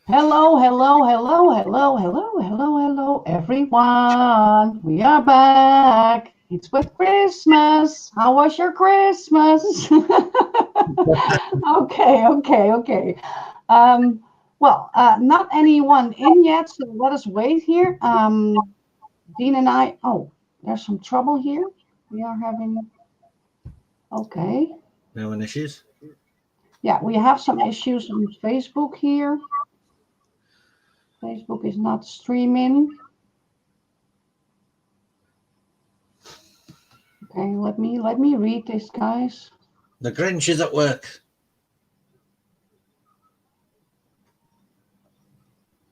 Hello, hello, hello, hello, hello, hello, hello, everyone. We are back. It's with Christmas. How was your Christmas? Okay. Not anyone in yet, so let us wait here. Dean and I. Oh, there's some trouble here. We are having. Okay. No one issues. Yeah, we have some issues on Facebook here. Facebook is not streaming. Okay, let me read this, guys. The Grinch is at work.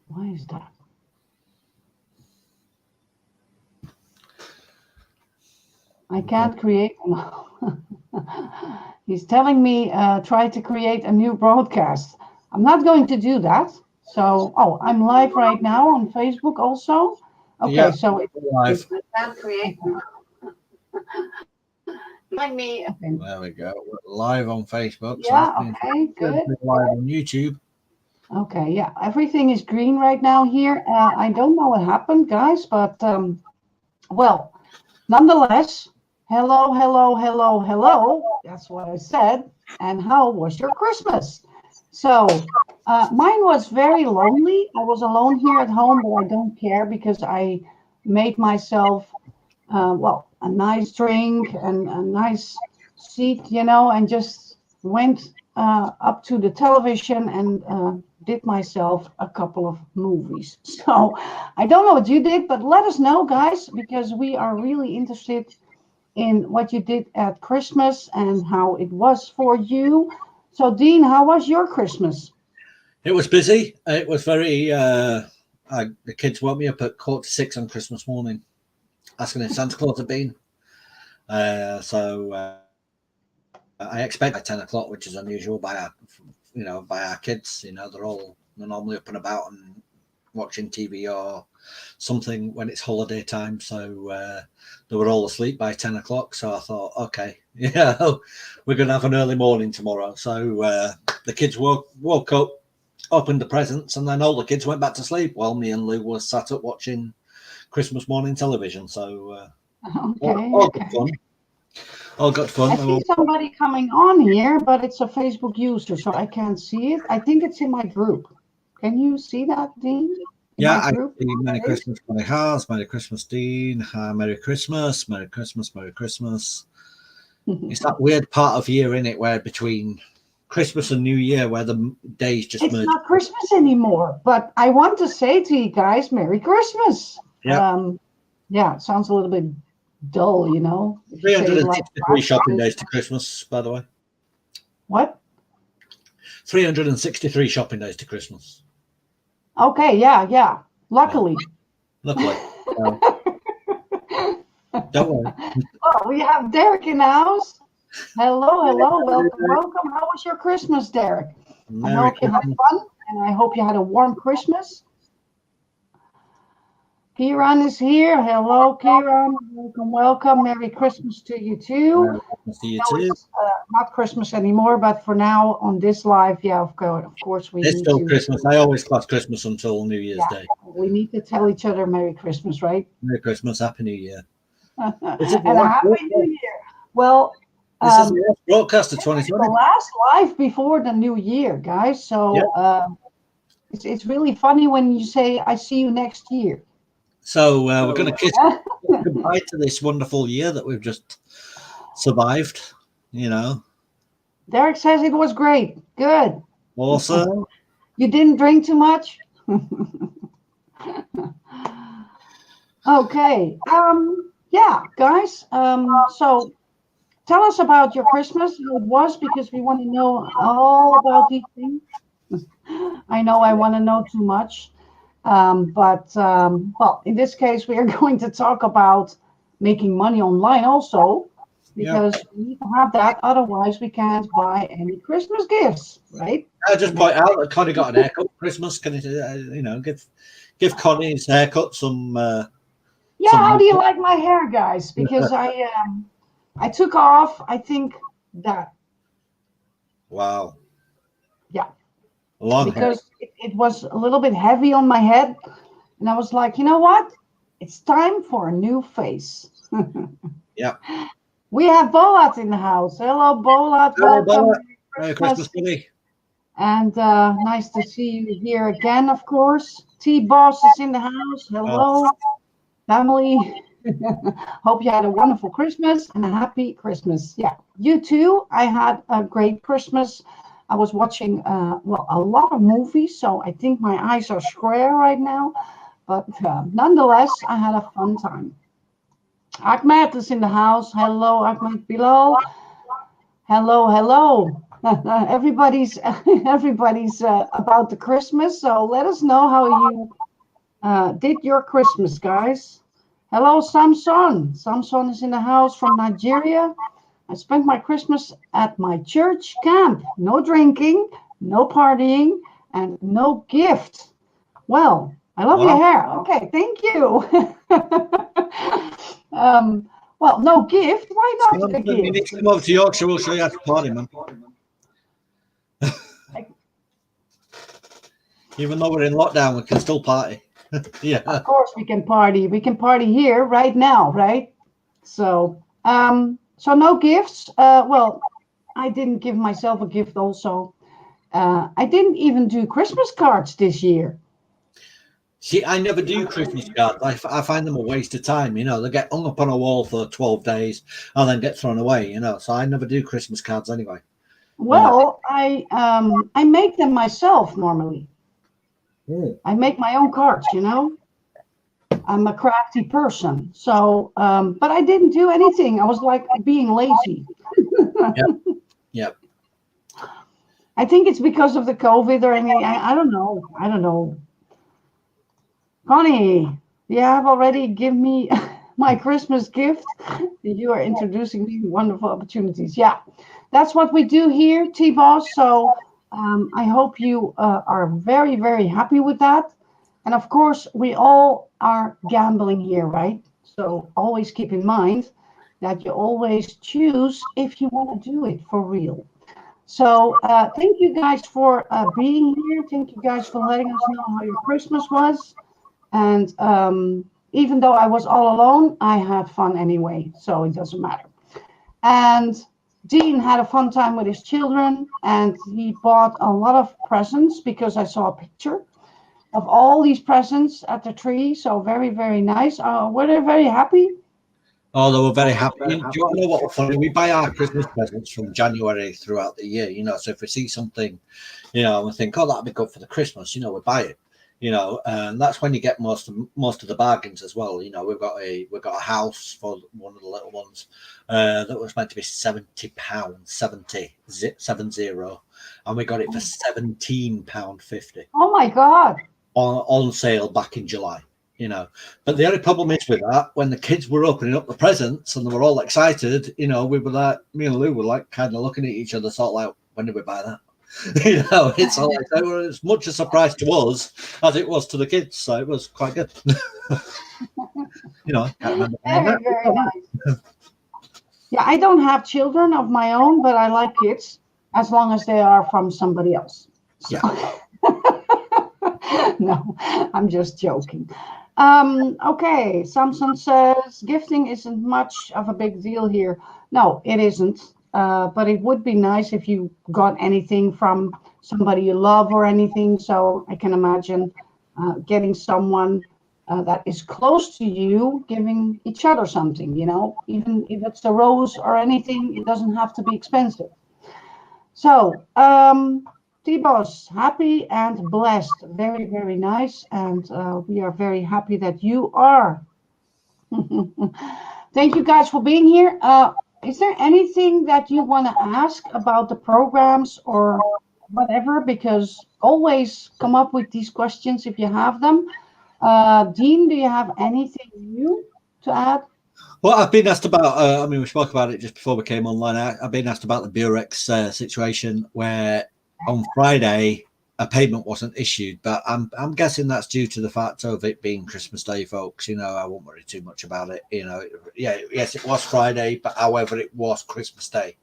Why is that? I can't create. He's telling me try to create a new broadcast. I'm not going to do that. So, oh, I'm live right now on Facebook also. Okay, Yeah, so live. I can't create. Telling me. Okay. There we go. We're live on Facebook, so Yeah. that means Okay. we're Good. live on YouTube. Okay. Yeah. Everything is green right now here. I don't know what happened, guys, but well, nonetheless, hello, hello, hello, hello. That's what I said. And how was your Christmas? So, mine was very lonely. I was alone here at home, but I don't care because I made myself, a nice drink and a nice seat, and just went up to the television and did myself a couple of movies. So, I don't know what you did, but let us know, guys, because we are really interested in what you did at Christmas and how it was for you. So, Dean, how was your Christmas? It was busy. It was very. The kids woke me up at 5:45 on Christmas morning, asking if Santa Claus had been. So I expect by 10 o'clock, which is unusual by our kids. They're normally up and about and watching TV or something when it's holiday time. So they were all asleep by 10 o'clock. So I thought, okay, yeah, we're going to have an early morning tomorrow. So the kids woke up, opened the presents, and then all the kids went back to sleep while me and Lou were sat up watching Christmas morning television. So Okay, all good okay. fun. All good fun. I see somebody coming on here, but it's a Facebook user, so I can't see it. I think it's in my group. Can you see that, Dean? In Yeah, my I group? see Merry There it is. Christmas, Bonnie House, Merry Christmas, Dean. Hi, Merry Christmas, Merry Christmas, Merry Christmas. It's that weird part of year in it where between Christmas and New Year where the days just It's merge. not Christmas anymore, but I want to say to you guys, Merry Christmas. Yep. Yeah, it sounds a little bit dull, if you say it like 363 shopping that. days to Christmas, by the way. What? 363 shopping days to Christmas. Okay, yeah. Yeah, Luckily. luckily. Uh, don't worry. Oh, we have Derek in the house. Hello, hello, welcome, welcome. How was your Christmas, Derek? I Merry hope you had Christmas. fun and I hope you had a warm Christmas. Kiran is here. Hello, Kiran. Welcome, welcome. Merry Christmas to you too. Merry Christmas to you No, too. it's not Christmas anymore, but for now on this live, yeah, of course, we It's need still to, Christmas. I always class Christmas until New Year's yeah, Day. we need to tell each other Merry Christmas, right? Merry Christmas, Happy New Year. This is the And a last Happy New broadcast. Year. Well, This is the um, last broadcast of it's the 2020. last live before the new year, guys. Yeah. So it's really funny when you say, I see you next year. So we're going to kiss goodbye to this wonderful year that we've just survived. You know, Derek says it was great. Good. awesome. You didn't drink too much? Okay. Yeah, guys. So tell us about your Christmas, how it was, because we want to know all about these things. I know I want to know too much. Well, in this case, we are going to talk about making money online also, Yeah. because we need to have that. Otherwise, we can't buy any Christmas gifts, right? I just point out that Connie got an haircut for Christmas. Can you, give Connie's haircut Yeah, some how do you love? like my hair, guys? Because I took off, I think that, Wow. yeah. Long hair. because it was a little bit heavy on my head. And I was like, you know what? It's time for a new face. Yeah. We have Bolat in the house. Hello, Bolat. Hello, Welcome. Bolat. Merry Christmas, buddy. And nice to see you here again, of course. T-Boss is in the house. Hello, family. Hope you had a wonderful Christmas and a happy Christmas. Yeah, you too. I had a great Christmas. I was watching, well, a lot of movies, so I think my eyes are square right now. But nonetheless, I had a fun time. Ahmed is in the house. Hello, Ahmed Bilal. Hello, hello. Everybody's about the Christmas, so let us know how you did your Christmas, guys. Hello, Samson. Samson is in the house from Nigeria. I spent my Christmas at my church camp. No drinking, no partying, and no gift. Well, I love your hair. Okay, thank you. Well, no gift. Why not a You need gift? to come over to Yorkshire. We'll show you how to party, man. Even though we're in lockdown, we can still party. Yeah. Of course we can party. We can party here right now, right? So, so no gifts. Well, I didn't give myself a gift also. I didn't even do Christmas cards this year. See, I never do Christmas cards. I find them a waste of time. You know, they get hung up on a wall for 12 days and then get thrown away. You know, so I never do Christmas cards anyway. Well, I make them myself normally. I make my own cards, you know. I'm a crafty person. So, but I didn't do anything. I was like being lazy. Yep. I think it's because of the COVID or anything. I don't know. I don't know. Connie, you have already given me my Christmas gift. You are introducing me to wonderful opportunities. Yeah, that's what we do here, T-Boss. So I hope you are very, very happy with that. And of course, we all are gambling here, right? So always keep in mind that you always choose if you want to do it for real. So thank you guys for being here. Thank you guys for letting us know how your Christmas was. And even though I was all alone, I had fun anyway, so it doesn't matter. And Dean had a fun time with his children, and he bought a lot of presents because I saw a picture of all these presents at the tree. So very, very nice. Were they very happy? Oh, they were very happy. Do you want to know what was funny? We buy our Christmas presents from January throughout the year, you know. So if we see something, you know, and we think, oh, that'd be good for the Christmas, you know, we buy it. You know, and that's when you get most of the bargains as well. You know, we've got a house for one of the little ones that was meant to be £70, 70, and we got it for £17.50. Oh my God! On sale back in July. You know, but the only problem is with that, when the kids were opening up the presents and they were all excited, you know, we were like, me and Lou were like kind of looking at each other, sort of like, when did we buy that? You know, it's all like they were as much a surprise to us as it was to the kids, so it was quite good. You know, I can't remember. Very, very nice. Yeah, I don't have children of my own, but I like kids as long as they are from somebody else. So. Yeah. No, I'm just joking. Okay, Samson says gifting isn't much of a big deal here. No, it isn't. But it would be nice if you got anything from somebody you love or anything. So I can imagine getting someone that is close to you, giving each other something, you know, even if it's a rose or anything, it doesn't have to be expensive. So, T-Boss, happy and blessed. Very, very nice. And we are very happy that you are. Thank you guys for being here. Is there anything that you want to ask about the programs or whatever? Because always come up with these questions if you have them. Dean, do you have anything new to add? Well, I've been asked about, I mean, we spoke about it just before we came online. I've been asked about the Burex situation where on Friday a payment wasn't issued, but I'm guessing that's due to the fact of it being Christmas Day, folks. You know, I won't worry too much about it. You know, yes, it was Friday, but however, it was Christmas Day,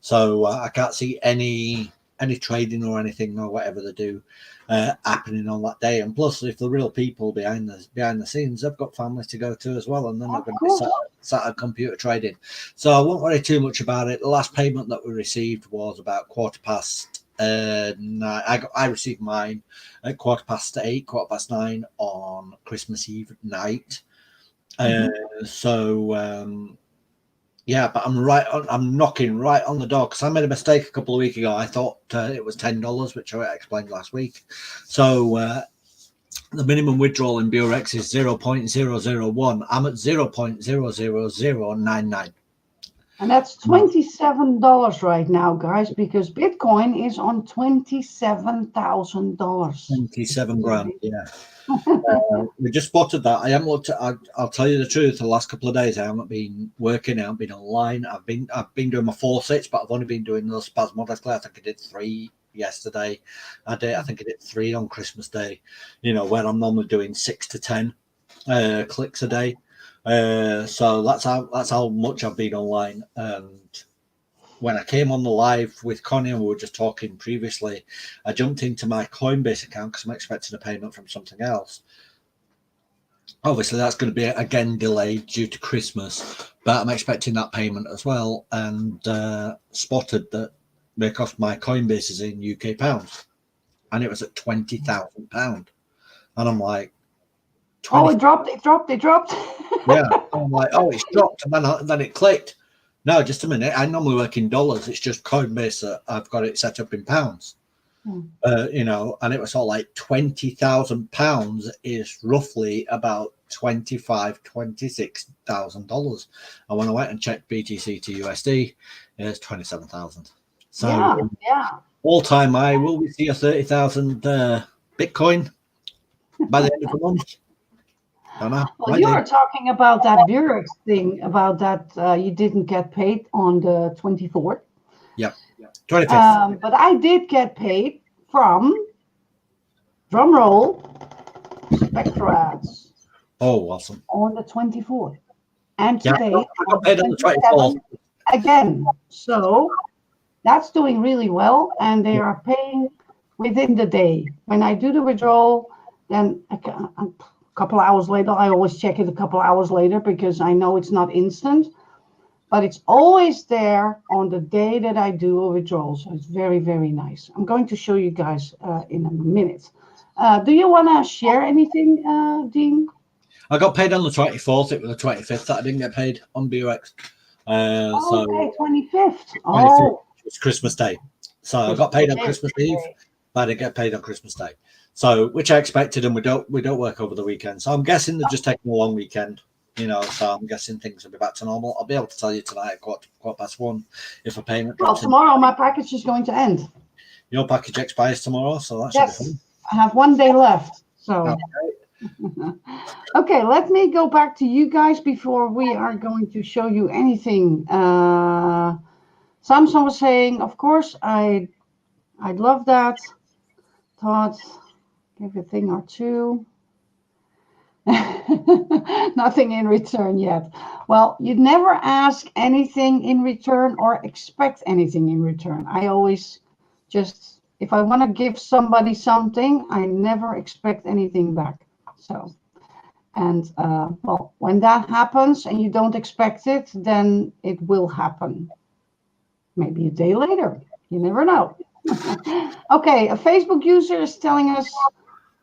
so I can't see any any trading or anything or whatever they do happening on that day. And plus, if the real people behind the scenes, they've got families to go to as well, and they're not going to be sat at computer trading. So I won't worry too much about it. The last payment that we received was about 9:15. I received mine at 8:15, 9:15 on Christmas Eve night. Yeah, but I'm knocking right on the door because I made a mistake a couple of weeks ago. I thought it was $10, which I explained last week. So the minimum withdrawal in Burex is 0.001. I'm at 0.00099. And that's $27 right now, guys, because Bitcoin is on $27,000. 27 grand, yeah. We just spotted that. I haven't looked at. I'll tell you the truth. The last couple of days, I haven't been working. I haven't been online. I've been doing my 4-6, but I've only been doing those spasmodically. I think I did 3 yesterday. I think I did 3 on Christmas Day. Where I'm normally doing 6 to 10 clicks a day. So that's how much I've been online. And when I came on the live with Connie and we were just talking previously, I jumped into my Coinbase account because I'm expecting a payment from something else. Obviously, that's going to be again delayed due to Christmas, but I'm expecting that payment as well. And spotted that because my Coinbase is in UK pounds, and it was at £20,000, and I'm like, 20. Oh, it dropped. Yeah, I'm like, oh, it's dropped, and then it clicked. No, just a minute. I normally work in dollars. It's just Coinbase that I've got it set up in pounds. And it was all like £20,000 is roughly about $26,000. And when I went and checked BTC to USD, it's 27,000. So yeah. All-time high. Will we see a 30,000 Bitcoin by the end of the month? Don't know. Well, you were talking about that Burex thing, about that you didn't get paid on the 24th. Yep. 25th. But I did get paid from, drumroll, Spectrads. Oh, awesome. On the 24th. And today, I got paid on the 24th. Again. So that's doing really well. And they are paying within the day. When I do the withdrawal, then a couple of hours later, I always check it a couple of hours later because I know it's not instant. But it's always there on the day that I do a withdrawal. So it's very, very nice. I'm going to show you guys in a minute. Do you want to share anything, Dean? I got paid on the 24th. It was the 25th that I didn't get paid on Burex. Okay, 25th. 25th. Oh, it's Christmas Day. So I got paid on Christmas Eve, but I didn't get paid on Christmas Day. So, which I expected, and we don't work over the weekend. So I'm guessing they're just taking a long weekend. So I'm guessing things will be back to normal. I'll be able to tell you tonight at 1:15 if a payment drops. Well, tomorrow my package is going to end. Your package expires tomorrow, so that should be fun. I have 1 day left. So okay, let me go back to you guys before we are going to show you anything. Samson was saying, of course, I'd love that. Thought, give a thing or two. Nothing in return yet. Well, you'd never ask anything in return or expect anything in return. I always just, if I want to give somebody something, I never expect anything back. So, and well, when that happens and you don't expect it, then it will happen. Maybe a day later. You never know. Okay, a Facebook user is telling us,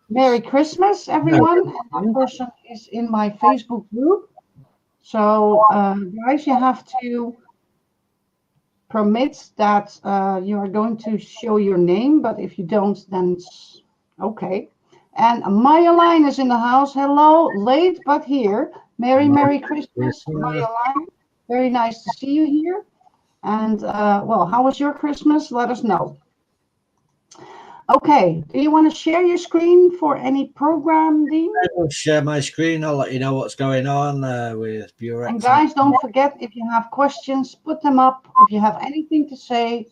Merry Christmas, everyone. And that person is in my Facebook group. So, guys, you have to permit that you are going to show your name. But if you don't, then it's okay. And Maya Line is in the house. Hello, late but here. Merry Christmas, Maya Line. Very nice to see you here. And, well, how was your Christmas? Let us know. Okay, do you want to share your screen for any program, Dean? I will share my screen. I'll let you know what's going on with Burex. And guys, don't forget, if you have questions, put them up. If you have anything to say,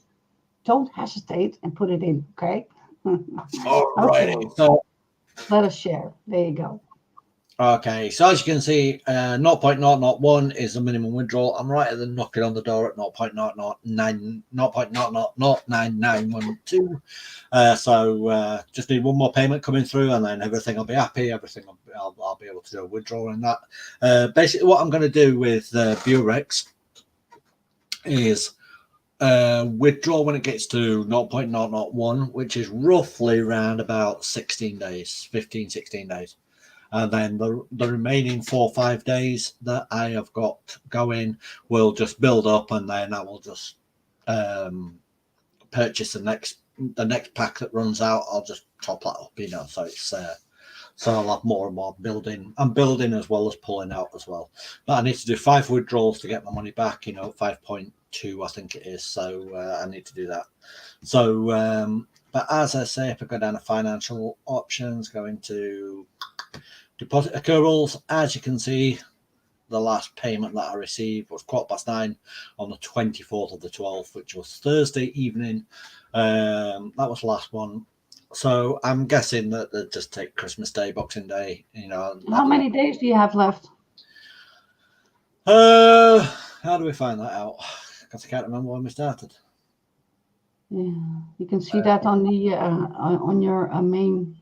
don't hesitate and put it in, okay? All right. Okay. So let us share. There you go. Okay, so as you can see, 0.001 is the minimum withdrawal. I'm right at the knocking on the door at 0.00912. So just need one more payment coming through, and then everything will be happy. I'll be able to do a withdrawal in that. Basically, what I'm going to do with Burex is withdraw when it gets to 0.001, which is roughly around about 16 days, 15, 16 days. And then the remaining 4 or 5 days that I have got going will just build up, and then I will just purchase the next pack that runs out. I'll just top that up, so it's so I'll have more and more building. I'm building as well as pulling out as well. But I need to do 5 withdrawals to get my money back, 5.2 I think it is. So I need to do that. So but as I say, if I go down to financial options, go into deposit accruals, as you can see, the last payment that I received was 9:15 on the 24th of the 12th, which was Thursday evening. That was the last one. So I'm guessing that they just take Christmas Day, Boxing Day. How many days do you have left? How do we find that out? Because I can't remember when we started. Yeah, you can see that on the on your main.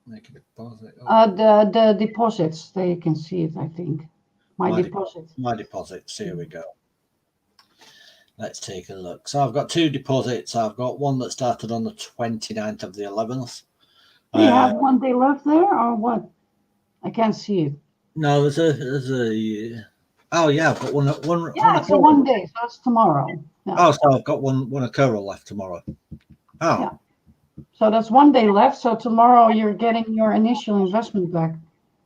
Make a deposit. The deposits. There you can see it. I think my deposit. My deposits. Here we go. Let's take a look. So I've got 2 deposits. I've got one that started on the 29th of the 11th. Do you have 1 day left there, or what? I can't see it. No, there's a. Oh yeah, I've got one. Yeah, it's a 1 day, so it's tomorrow. Yeah. Oh, so I've got one accrual left tomorrow. Oh. Yeah. So that's 1 day left. So tomorrow you're getting your initial investment back.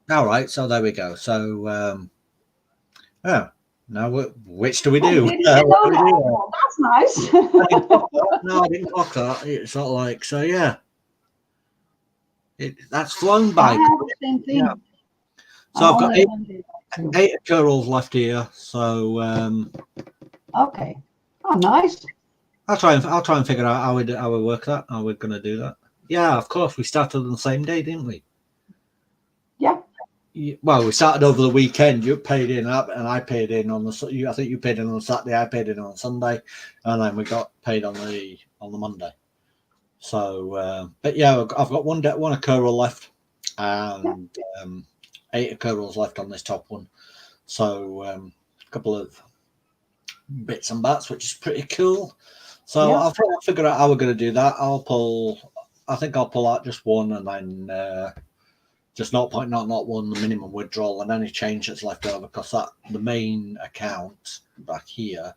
All right. So there we go. So now which do we do? That's nice. No, I didn't clock that. It's sort of like, so yeah. That's flown by. I have the same thing. Yeah. So I've got 8 accruals left here. So okay. Oh, nice. I'll try and figure out how we work that. How we're going to do that. Yeah, of course. We started on the same day, didn't we? Yeah. Well, we started over the weekend. You paid in up, and I paid in on the. I think you paid in on Saturday. I paid in on Sunday, and then we got paid on the Monday. So, but yeah, I've got one accrual left, and 8 accruals left on this top one. So, a couple of bits and bats, which is pretty cool. So I'll figure out how we're going to do that. I think I'll pull out just one, and then just 0.001 the minimum withdrawal, and any change that's left over, because the main account back here.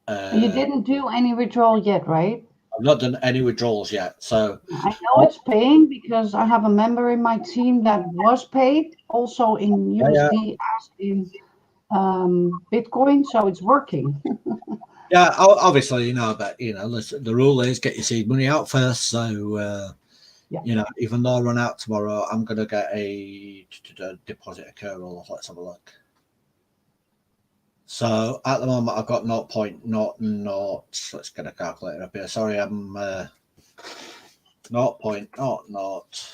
You didn't do any withdrawal yet, right? I've not done any withdrawals yet. So I know it's paying because I have a member in my team that was paid also in USD as in Bitcoin, so it's working. Yeah, obviously, but the rule is get your seed money out first. So even though I run out tomorrow, I'm gonna get a deposit accrual. Let's have a look. So at the moment, I've got 0.00. Let's get a calculator up here. Sorry, I'm 0.00.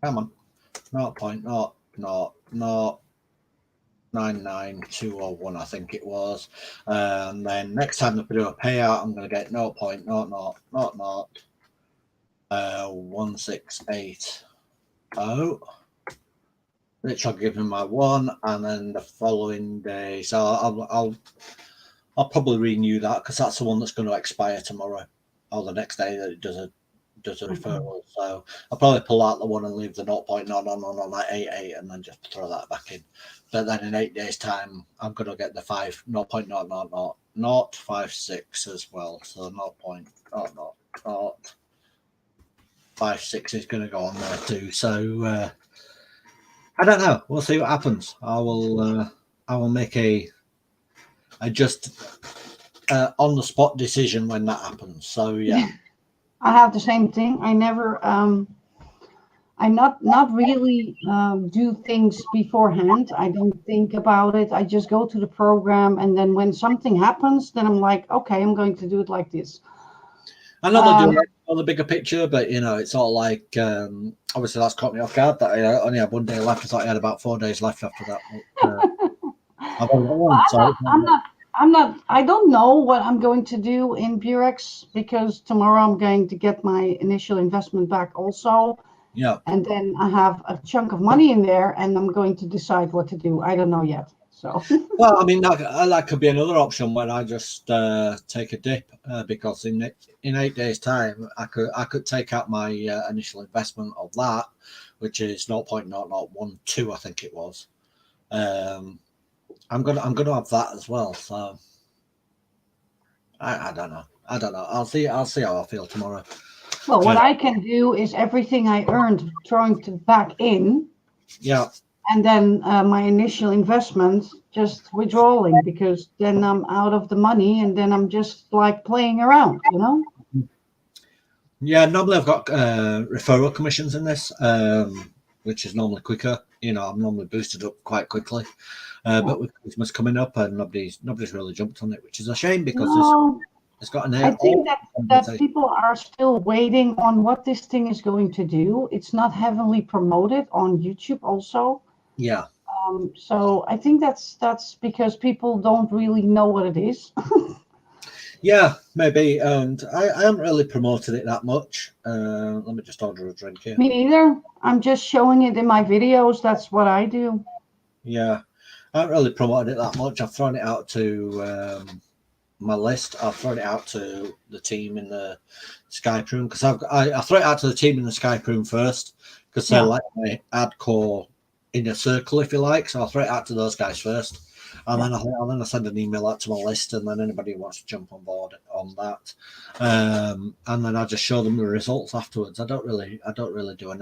Come on, 0.00099,201, I think it was. And then next time if we do a payout, I'm going to get 0.00001680. Which I'll give him my 1, and then the following day. So I'll probably renew that because that's the one that's going to expire tomorrow, or the next day that it does a referral. So I'll probably pull out the one and leave the 0.00088 and then just throw that back in. But then in 8 days' time, I'm going to get the 0.00056 as well. So 0.00056 is going to go on there too. So. I don't know. We'll see what happens. I will make a just on the spot decision when that happens. So yeah. I have the same thing. I never I not really do things beforehand. I don't think about it. I just go to the program, and then when something happens, then I'm like, okay, I'm going to do it like this. I know they're doing it on the bigger picture, but you know, it's all like obviously that's caught me off guard that I only had 1 day left. I thought I had about 4 days left after that. But, I've only got one, so I don't know what I'm going to do in Burex because tomorrow I'm going to get my initial investment back also. yeah. And then I have a chunk of money in there and I'm going to decide what to do. I don't know yet. So, Well, I mean, that could be another option when I just take a dip because in 8 days' time, I could take out my initial investment of that, which is 0.0012, I think it was. I'm gonna have that as well. So I don't know. I'll see how I feel tomorrow. well, what I can do is everything I earned throwing to back in. Yeah. And then my initial investment just withdrawing because then I'm out of the money and then I'm just like playing around, you know? Yeah, normally I've got referral commissions in this, which is normally quicker. You know, I'm normally boosted up quite quickly. But with Christmas coming up and nobody's really jumped on it, which is a shame because it's got an. I think that people are still waiting on what this thing is going to do. It's not heavily promoted on YouTube also. Yeah. So I think that's because people don't really know what it is. Yeah, maybe. And I haven't really promoted it that much. Let me just order a drink here. Me neither. I'm just showing it in my videos. That's what I do. Yeah, I haven't really promoted it that much. I've thrown it out to my list. I've thrown it out to the team in the Skype room because I throw it out to the team in the Skype room first because they're like my ad core inner circle, if you like. So I'll throw it out to those guys first. And then I send an email out to my list, and then anybody who wants to jump on board on that, and then I just show them the results afterwards. I don't really do an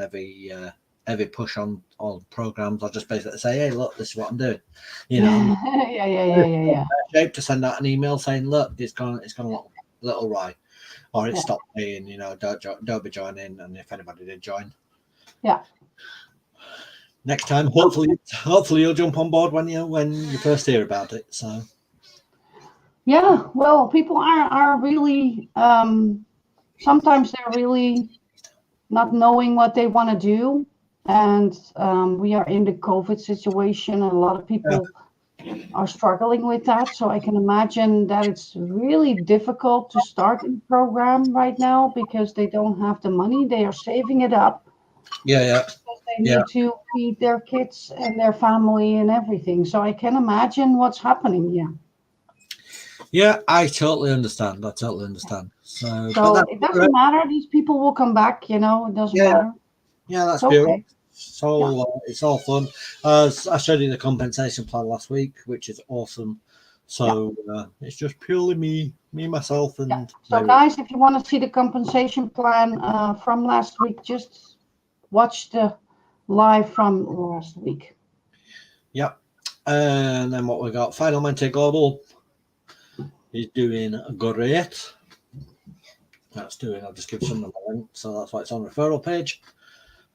heavy push on programs. I just basically say, hey, look, this is what I'm doing. You know, yeah. Shape to send out an email saying, look, it's gone a little right, or it stopped paying. You know, don't be joining, and if anybody did join, yeah. Next time, hopefully you'll jump on board when you first hear about it. So, yeah, well, people are really sometimes they're really not knowing what they want to do, and we are in the COVID situation, and a lot of people are struggling with that. So I can imagine that it's really difficult to start a program right now because they don't have the money. They are saving it up. Yeah. They need to feed their kids and their family and everything. So I can imagine what's happening. Yeah, I totally understand. So it doesn't matter. These people will come back. You know, it doesn't matter. Yeah, that's beautiful. Okay. So it's all fun. I showed you the compensation plan last week, which is awesome. So it's just purely me, myself, and. So guys, if you want to see the compensation plan from last week, just watch the live from last week. Yep. And then what we got? Final Mente Global is doing great. I'll just give some of the link, so that's why it's on the referral page.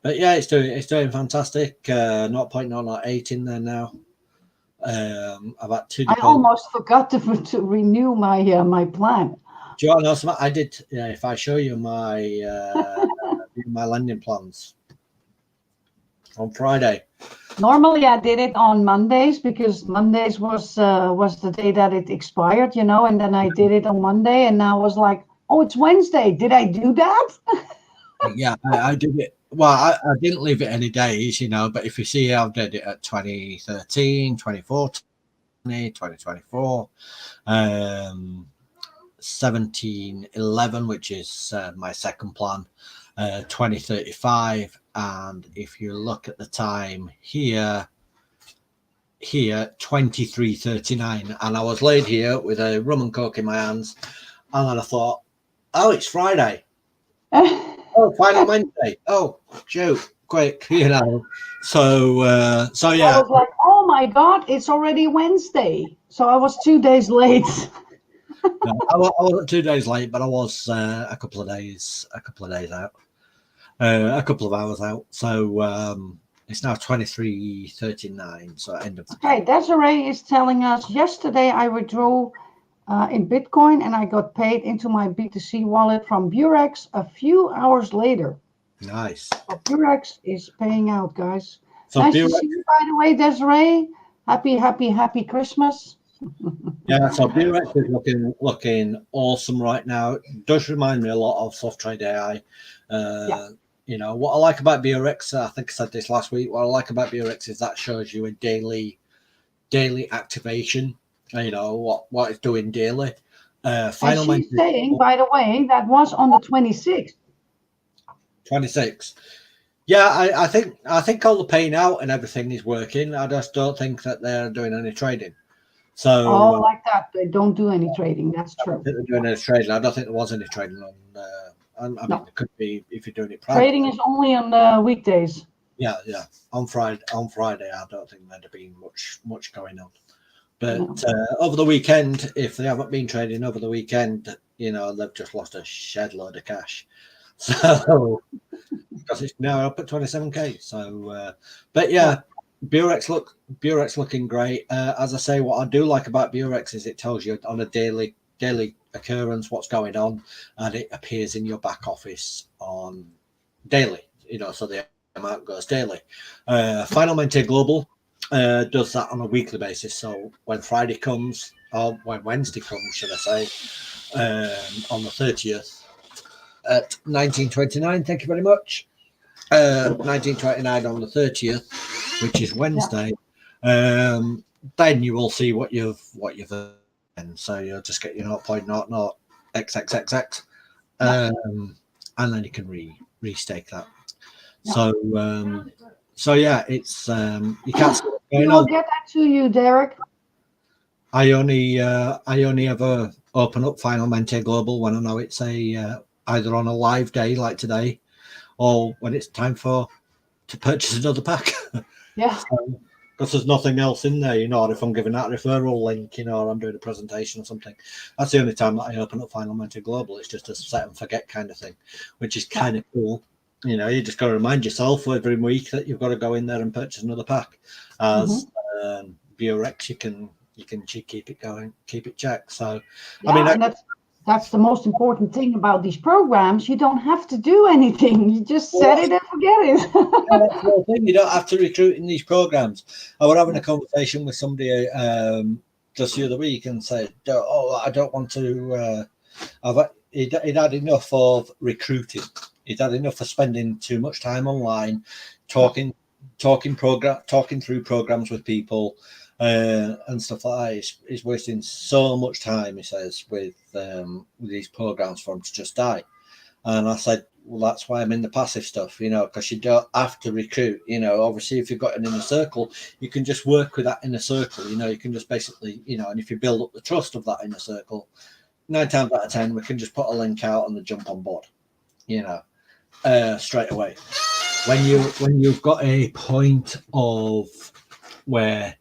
But yeah, it's doing fantastic. 0.008 in there now. I've had 2 deposits. I almost forgot to renew my plan. Do you want to know something? I did. Yeah, if I show you my my lending plans on Friday. Normally I did it on Mondays because Mondays was the day that it expired, you know, and then I did it on Monday, and now I was like, oh, it's Wednesday. Did I do that? Yeah, I did it. Well, I didn't leave it any days, you know, but if you see, I did it at 2013, 2014, 2024, 1711, which is my second plan, 2035. And if you look at the time here 23:39, and I was laid here with a rum and coke in my hands, and then I thought, oh, it's Friday. Oh, final Wednesday. Oh, shoot, quick, you know. So yeah. I was like, oh my God, it's already Wednesday. So I was 2 days late. No, I wasn't 2 days late, but I was a couple of days out. A couple of hours out. So it's now 23:39. So end of the day. Okay, Desiree is telling us yesterday I withdrew in Bitcoin, and I got paid into my BTC wallet from Burex a few hours later. Nice. So Burex is paying out, guys. So Nice to Burex, see you, by the way, Desiree. Happy Christmas. yeah, so Burex is looking awesome right now. It does remind me a lot of Soft Trade AI. Yeah. You know what I like about Burex, I think I said this last week. What I like about Burex is that shows you a daily activation. You know what it's doing daily. And Final she's Mentor saying, by the way, that was on the 26th. 26. Yeah, I think all the paying out and everything is working. I just don't think that they're doing any trading. Oh, So like that. They don't do any trading. That's I don't true. think they're doing any trading. I don't think there was any trading on. I mean, No, there could be if you're doing it trading privately. is only on the weekdays. Yeah, yeah. On Friday, I don't think there'd have been much going on. But No. over the weekend, if they haven't been trading over the weekend, you know, they've just lost a shed load of cash. So because it's now up at 27k. So, but yeah, Burex looking great. As I say, what I do like about Burex is it tells you on a daily occurrence what's going on, and it appears in your back office on daily. You know, so the amount goes daily. Final Mente Global does that on a weekly basis. So when Friday comes, or when Wednesday comes, should I say, on the 30th at 1929. Thank you very much. 1929 on the 30th, which is Wednesday. Then you will see what you've earned. So you'll just get your 0.00 XXXX, and then you can restake that. So yeah, it's you can't see what's going I'll on. get that to you, Derek. I only ever open up Final Mente Global when I know it's a either on a live day like today, or when it's time to purchase another pack. Yeah. Because there's nothing else in there, you know, or if I'm giving out a referral link, you know, or I'm doing a presentation or something. That's the only time that I open up Final Mente Global. It's just a set and forget kind of thing, which is kind of cool. You know, you just got to remind yourself every week that you've got to go in there and purchase another pack. As Burex, you can keep it going, keep it checked. So, Yeah, I mean, and that's the most important thing about these programs. You don't have to do anything. You just set it and forget it. that's the whole thing. You don't have to recruit in these programs. I was having a conversation with somebody just the other week and said, "Oh, I don't want to." He'd had enough of recruiting. He'd had enough of spending too much time online, talking through programs with people and stuff like that. He's wasting so much time. He says with these programs for him to just die. And I said, well, that's why I'm in the passive stuff, you know, because you don't have to recruit. You know, obviously, if you've got an inner circle, you can just work with that inner circle. You know, you can just basically, you know, and if you build up the trust of that inner circle, 9 times out of 10, we can just put a link out and they jump on board, you know, straight away. When you've got a point of where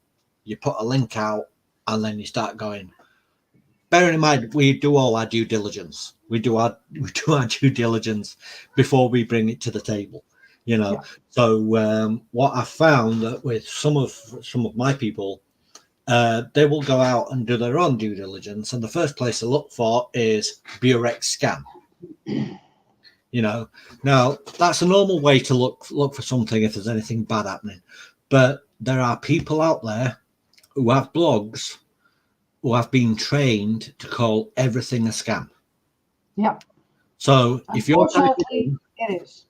you put a link out and then you start going, bearing in mind we do all our due diligence. We do our due diligence before we bring it to the table, you know. Yeah. So what I found that with some of my people, they will go out and do their own due diligence, and the first place to look for is Burex scam. You know, now that's a normal way to look for something if there's anything bad happening, but there are people out there who have blogs who have been trained to call everything a scam. Yeah. So if you're typing, it is.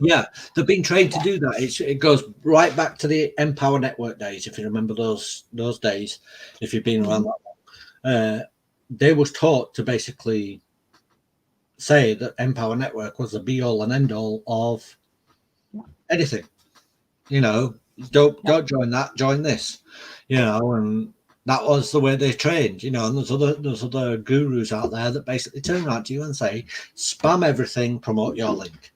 Yeah, they've been trained to do that. It goes right back to the Empower Network days, if you remember those days, if you've been around that long. They was taught to basically say that Empower Network was the be all and end all of anything. You know, don't join that, join this. You know, and that was the way they trained. You know, and there's other gurus out there that basically turn around to you and say, spam everything, promote your link.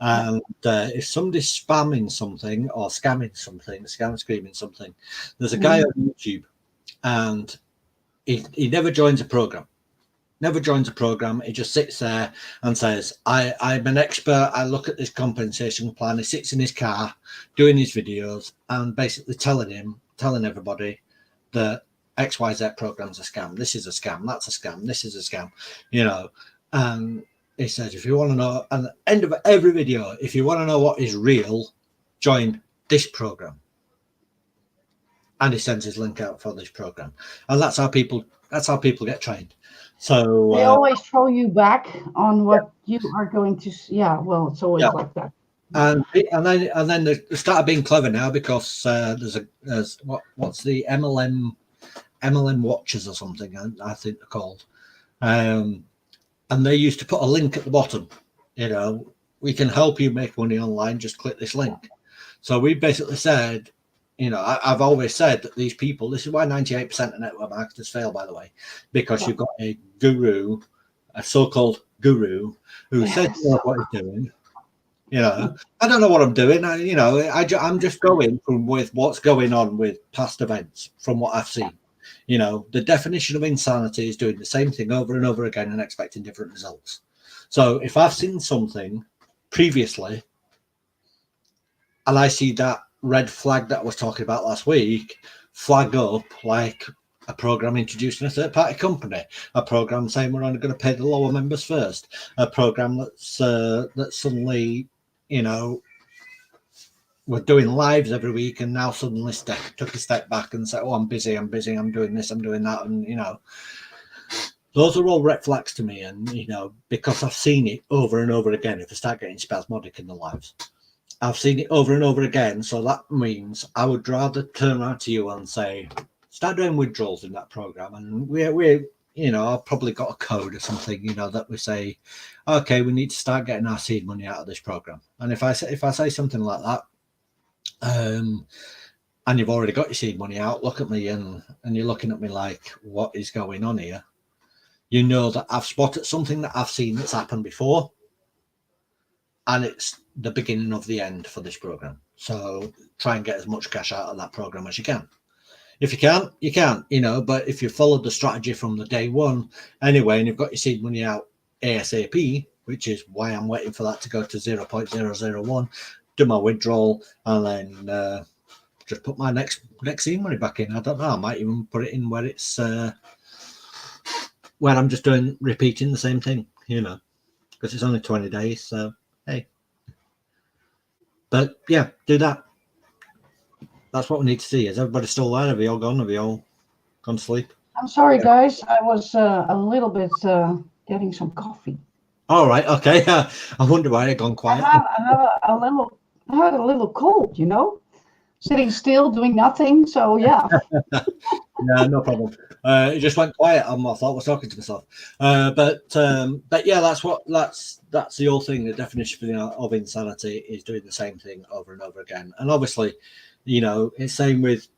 And if somebody's spamming something or scamming something, screaming something, there's a guy on YouTube, and he never joins a program. Never joins a program. He just sits there and says, I'm an expert. I look at this compensation plan. He sits in his car doing his videos and basically telling everybody that XYZ program's a scam. This is a scam. That's a scam. This is a scam. You know, and he says, if you want to know, at the end of every video, if you want to know what is real, join this program. And he sends his link out for this program, and that's how people get trained. So they always throw you back on what you are going to. Yeah, well, it's always like that. And then they started being clever now, because there's what's the MLM Watchers or something, I think they're called, and they used to put a link at the bottom. You know, we can help you make money online. Just click this link. So we basically said, you know, I've always said that these people, this is why 98% of network marketers fail, by the way, because you've got a guru, a so-called guru, who says he knows what he's doing. You know, I don't know what I'm doing. I'm just going with what's going on with past events from what I've seen. You know, the definition of insanity is doing the same thing over and over again and expecting different results. So if I've seen something previously and I see that red flag that I was talking about last week flag up, like a program introducing a third-party company, a program saying we're only going to pay the lower members first, a program that's suddenly, you know, we're doing lives every week, and now suddenly took a step back and said, oh, I'm busy, I'm doing this, I'm doing that. And, you know, those are all red flags to me. And, you know, because I've seen it over and over again, if I start getting spasmodic in the lives, I've seen it over and over again. So that means I would rather turn around to you and say, start doing withdrawals in that program. And we're you know, I've probably got a code or something, you know, that we say, okay, we need to start getting our seed money out of this program. And if I say something like that, and you've already got your seed money out, look at me and you're looking at me like, what is going on here? You know that I've spotted something that I've seen that's happened before, and it's the beginning of the end for this program. So try and get as much cash out of that program as you can. If you can't, you can't, you know, but if you followed the strategy from the day one anyway, and you've got your seed money out ASAP, which is why I'm waiting for that to go to 0.001, do my withdrawal, and then just put my next seed money back in. I don't know, I might even put it in where it's where I'm just repeating the same thing, you know, because it's only 20 days, so hey. But yeah, do that. That's what we need to see. Is everybody still there? Have you all gone? Have you all gone to sleep? I'm sorry, guys. I was a little bit getting some coffee. All right. Okay. I wonder why it gone quiet. I had a little cold, you know, sitting still, doing nothing. So yeah. Yeah, no problem. It just went quiet. I thought I was talking to myself. But yeah, that's the whole thing. The definition of insanity is doing the same thing over and over again. And obviously, you know, it's same with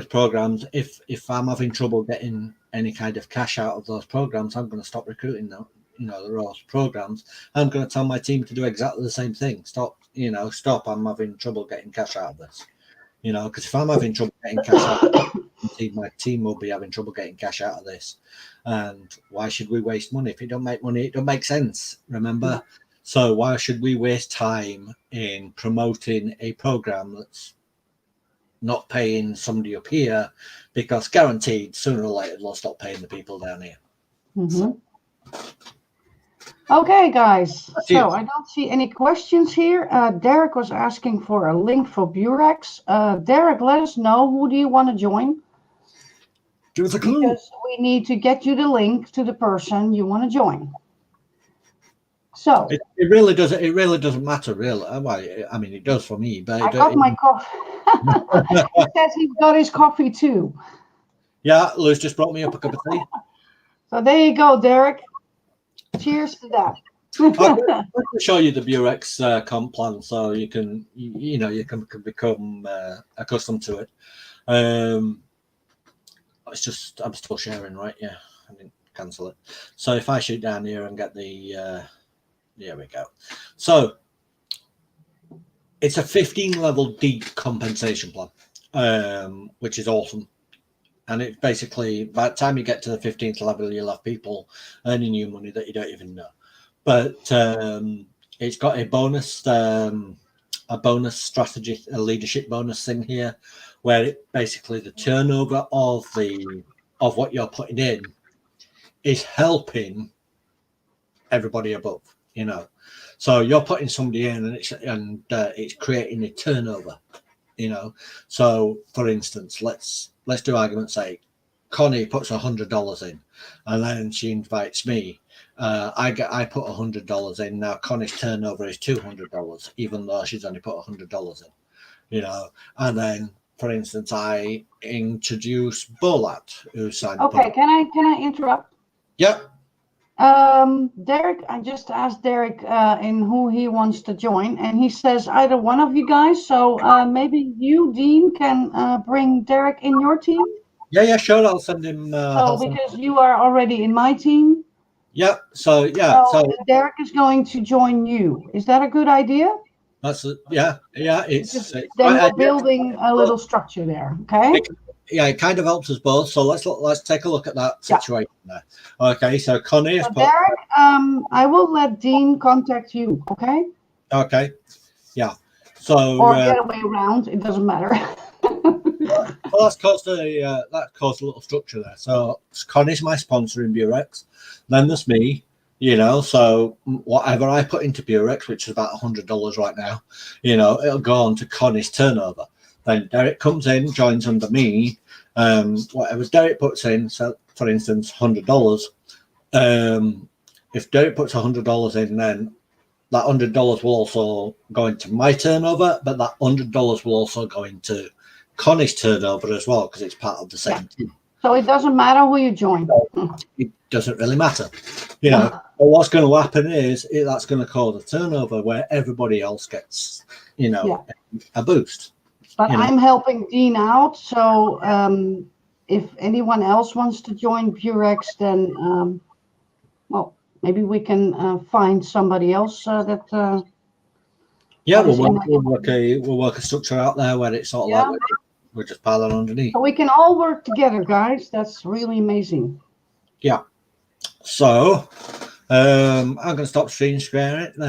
programs. If I'm having trouble getting any kind of cash out of those programs, I'm going to stop recruiting them. You know, those programs. I'm going to tell my team to do exactly the same thing. Stop. I'm having trouble getting cash out of this. You know, because if I'm having trouble getting cash out of this, my team will be having trouble getting cash out of this. And why should we waste money? If it don't make money, it don't make sense. Remember? So why should we waste time in promoting a program that's not paying somebody up here? Because guaranteed, sooner or later, they'll stop paying the people down here. Mm-hmm. Okay, guys. So I don't see any questions here. Derek was asking for a link for Burex. Derek, let us know, who do you want to join? Give us a clue. Because we need to get you the link to the person you want to join. So it really doesn't. It really doesn't matter, really. I mean, it does for me. But I got my coffee. He says he's got his coffee too. Yeah, Lewis just brought me up a cup of tea. So there you go, Derek. Cheers to that. I'm going to show you the Burex comp plan, so you can, you can become accustomed to it. It's just I'm still sharing, right? Yeah, I didn't cancel it. So if I shoot down here and get the, there we go. So it's a 15-level deep compensation plan, which is awesome. And it's basically, by the time you get to the 15th level, you'll have people earning you money that you don't even know. But it's got a bonus strategy, a leadership bonus thing here, where basically the turnover of the of what you're putting in is helping everybody above, you know. So you're putting somebody in, and it's creating a turnover, you know. So, for instance, let's do argument's sake. Connie puts $100 in, and then she invites me. I put $100 in. Now Connie's turnover is $200, even though she's only put $100 in, you know. And then, for instance, I introduce Bolat, who signed up. Okay, can I interrupt? Yep. Derek, I just asked Derek in who he wants to join, and he says either one of you guys. So maybe you, Dean, can bring Derek in your team. Yeah, sure. I'll send him. Because you are already in my team. Yep. So Derek is going to join you. Is that a good idea? That's yeah. It's then we're building a little structure there. Okay. It kind of helps us both. So let's take a look at that situation there. Okay. So Connie is. Derek, I will let Dean contact you. Okay. Okay. Yeah. So or the other way around. It doesn't matter. Well, that's caused a little structure there. So Connie's my sponsor in Burex. Then there's me, you know. So whatever I put into Burex, which is about $100 right now, you know, it'll go on to Connie's turnover. Then Derek comes in, joins under me. Whatever Derek puts in, so for instance, $100. If Derek puts $100 in, then that $100 will also go into my turnover, but that $100 will also go into Connie's turnover as well, because it's part of the same team. So it doesn't matter who you join. It doesn't really matter, you know. But what's going to happen is that's going to cause a turnover where everybody else gets, you know, a boost. But I'm helping Dean out, so if anyone else wants to join Burex, then well, maybe we can find somebody else that. Yeah, we'll work a structure out there where it's sort of like we're just piling underneath. So we can all work together, guys. That's really amazing. Yeah. So I'm going to stop screen sharing. I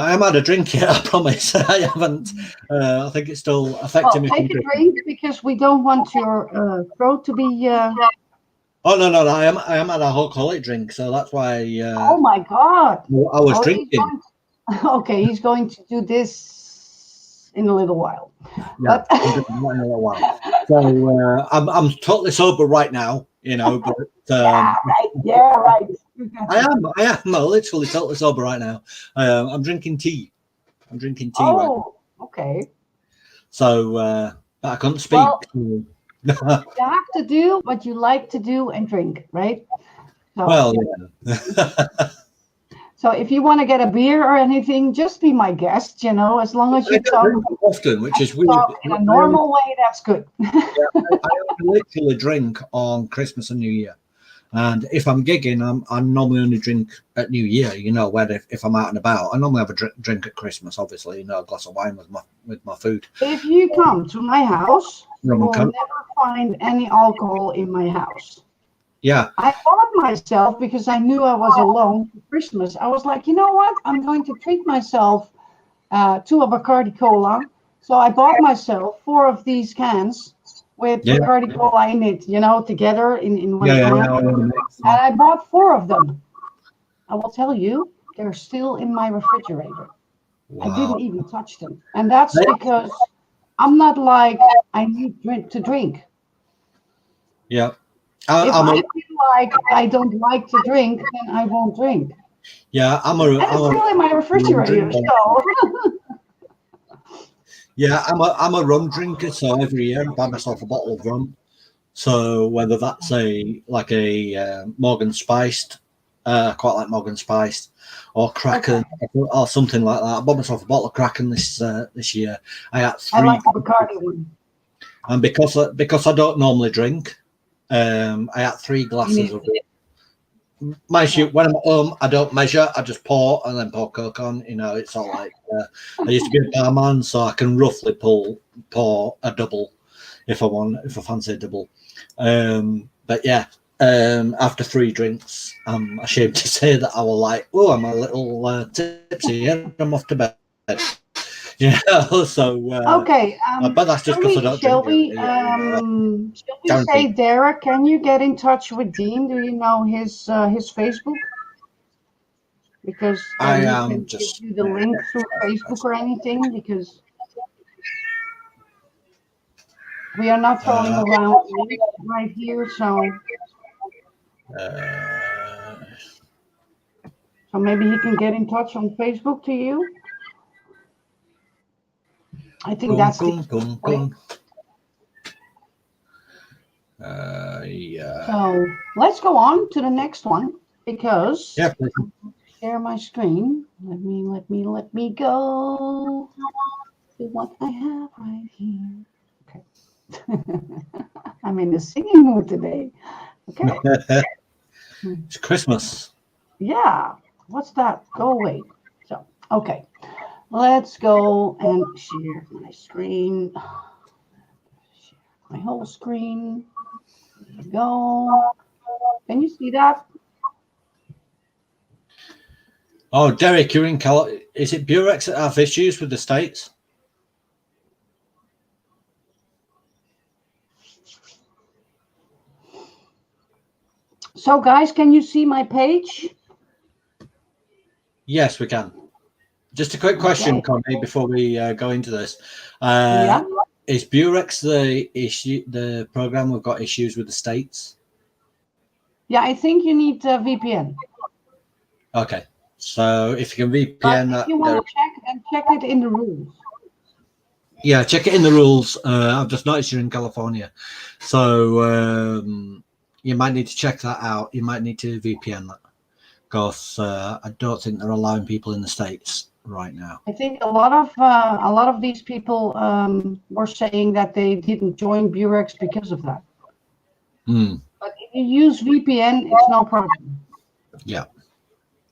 haven't had a drink yet, I promise. I haven't. I think it's still affecting me. Take a drink because we don't want your throat to be. Oh no! I am an alcoholic drink, so that's why. Oh my God! I was drinking. He's going to do this in a little while. Yeah, in a little while. So I'm totally sober right now, you know. But yeah, right. I am. I'm literally totally sober right now. I'm drinking tea. Right now. Okay. So but I couldn't speak. Well, you have to do what you like to do and drink, right? So, well, yeah. So if you want to get a beer or anything, just be my guest, you know, as long as you talk often, which is weird. In a normal way, that's good. I literally drink on Christmas and New Year. And if I'm gigging, I normally only drink at New Year, you know, where if I'm out and about. I normally have a drink at Christmas, obviously, you know, a glass of wine with my food. If you come to my house, you will never find any alcohol in my house. Yeah. I bought myself, because I knew I was alone for Christmas. I was like, you know what? I'm going to treat myself to a Bacardi Cola. So I bought myself 4 of these cans with Bacardi Cola in it, you know, together in one can. And I bought 4 of them. I will tell you, they're still in my refrigerator. Wow. I didn't even touch them. And that's because I'm not like, I need to drink. Yeah. If I feel like I don't like to drink, then I won't drink. Yeah, it's still in my refrigerator, so. Yeah, I'm a rum drinker, so every year I buy myself a bottle of rum. So whether that's a Morgan Spiced, quite like Morgan Spiced, or Kraken, or something like that. I bought myself a bottle of Kraken this year. I had 3. I like the Bacardi one. And because I don't normally drink, I had 3 glasses of it. Mind you, when I'm at home, I don't measure. I just pour and then pour Coke on. You know, it's all like I used to be a barman, so I can roughly pour a double if I fancy a double. But yeah, after 3 drinks, I'm ashamed to say that I was like, oh, I'm a little tipsy and I'm off to bed. Yeah. So, Okay. but that's just because I don't Shall drink. we, shall we say, Guaranteed. Derek, can you get in touch with Dean? Do you know his Facebook? Because I then he am can give just. you the link through Facebook or anything, because we are not throwing Uh, around links right here. uh, So maybe he can get in touch on Facebook to you. I think Boom, that's the boom, boom, way. boom. Yeah. So let's go on to the next one, because Yeah. Please. I'm going to share my screen. Let me go to what I have right here. Okay. I'm in the singing mood today. Okay. It's Christmas. Yeah. What's that? Go away. So, okay. Let's go and share my screen. Share my whole screen. There you go. Can you see that? Oh, Derek, you're in Is it Burex that have issues with the states? So, guys, can you see my page? Yes, we can. Just a quick question, Okay. Connie, before we go into this. Yeah. Is Burex the program we've got issues with the states? Yeah, I think you need a VPN. Okay. So if you can But VPN if that, you want to check, then check it in the rules. yeah, check it in the rules. I've just noticed you're in California. So you might need to check that out. You might need to VPN that, because I don't think they're allowing people in the States right now. I think a lot of these people were saying that they didn't join Burex because of that. Hmm. But if you use VPN, it's no problem. Yeah.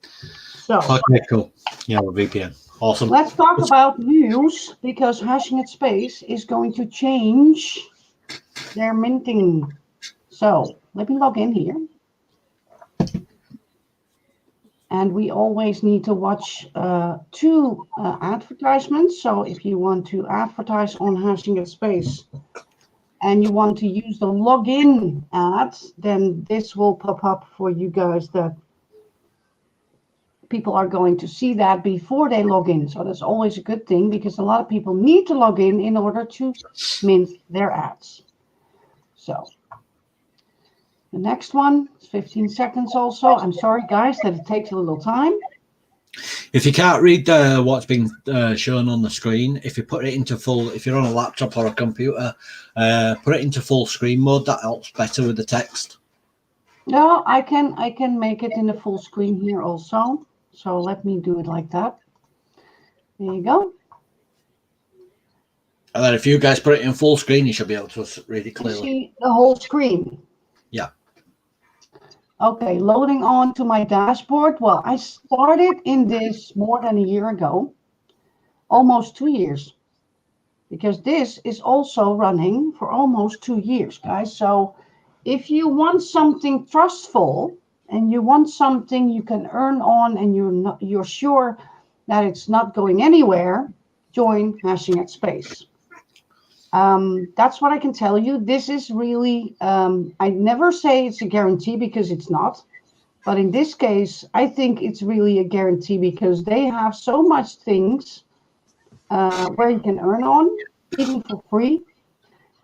So Okay, cool. Yeah, with VPN. Awesome. let's talk about news, because Hashing at Space is going to change their minting. So let me log in here. And we always need to watch two advertisements. So if you want to advertise on Hashing at Space and you want to use the login ads, then this will pop up for you guys, that people are going to see that before they log in. So that's always a good thing, because a lot of people need to log in order to mint their ads. So the next one is 15 seconds also. I'm sorry, guys, that it takes a little time. If you can't read what's being shown on the screen, if you put it into full, if you're on a laptop or a computer, put it into full screen mode. That helps better with the text. No, I can make it in the full screen here also. So let me do it like that. There you go. And then if you guys put it in full screen, you should be able to read it You clearly. see the whole screen. Yeah. Okay, loading on to my dashboard. Well, I started in this more than a year ago, almost 2 years, because this is also running for almost 2 years, guys. So if you want something trustful and you want something you can earn on, and you're sure that it's not going anywhere, join Hashing at Space. That's what I can tell you. This is really, I never say it's a guarantee, because it's not. But in this case, I think it's really a guarantee, because they have so much things where you can earn on, even for free.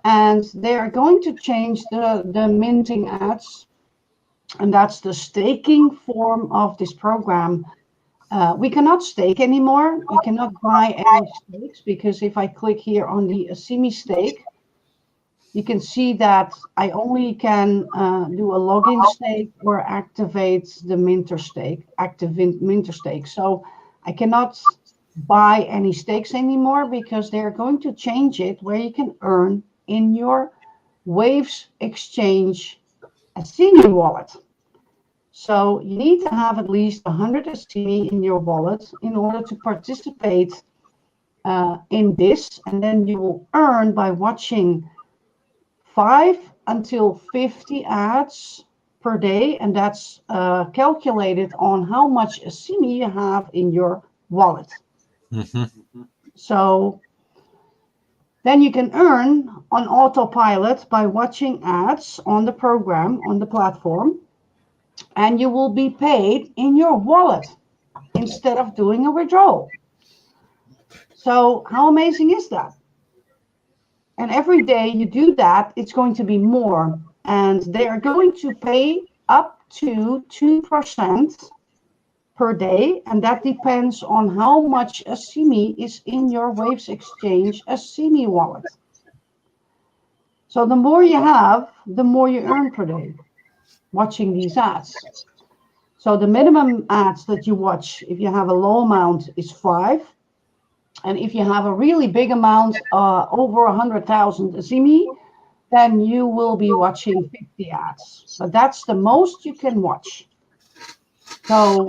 And they are going to change the minting ads. And that's the staking form of this program. We cannot stake anymore. I cannot buy any stakes, because if I click here on the Asimi stake, you can see that I only can do a login stake or activate the Minter stake, Minter stake. So I cannot buy any stakes anymore, because they're going to change it where you can earn in your Waves Exchange Asimi wallet. So you need to have at least 100 Asimi in your wallet in order to participate in this, and then you will earn by watching 5 until 50 ads per day, and that's calculated on how much Asimi you have in your wallet. Mm-hmm. So then you can earn on autopilot by watching ads on the program, on the platform, and you will be paid in your wallet instead of doing a withdrawal. So how amazing is that? And every day you do that, it's going to be more. And they are going to pay up to 2% per day. And that depends on how much a CME is in your Waves Exchange, a CME wallet. So the more you have, the more you earn per day watching these ads. So the minimum ads that you watch, if you have a low amount, is 5. And if you have a really big amount, over 100,000 CME, then you will be watching 50 ads. But that's the most you can watch. So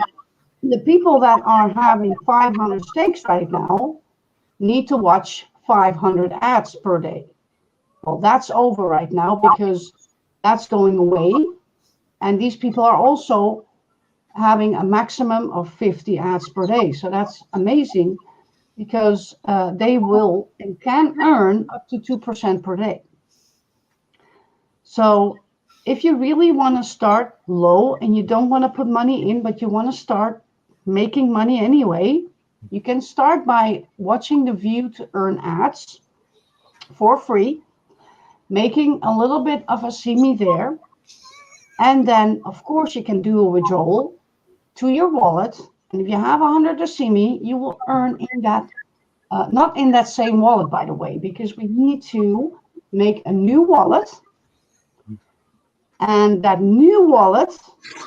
the people that are having 500 stakes right now need to watch 500 ads per day. Well, that's over right now because that's going away. And these people are also having a maximum of 50 ads per day. So that's amazing because they will and can earn up to 2% per day. So if you really want to start low and you don't want to put money in, but you want to start making money anyway, you can start by watching the View to Earn ads for free, making a little bit of a CME there. And then, of course, you can do a withdrawal to your wallet. And if you have 100 CME, you will earn in that, not in that same wallet, by the way, because we need to make a new wallet. And that new wallet,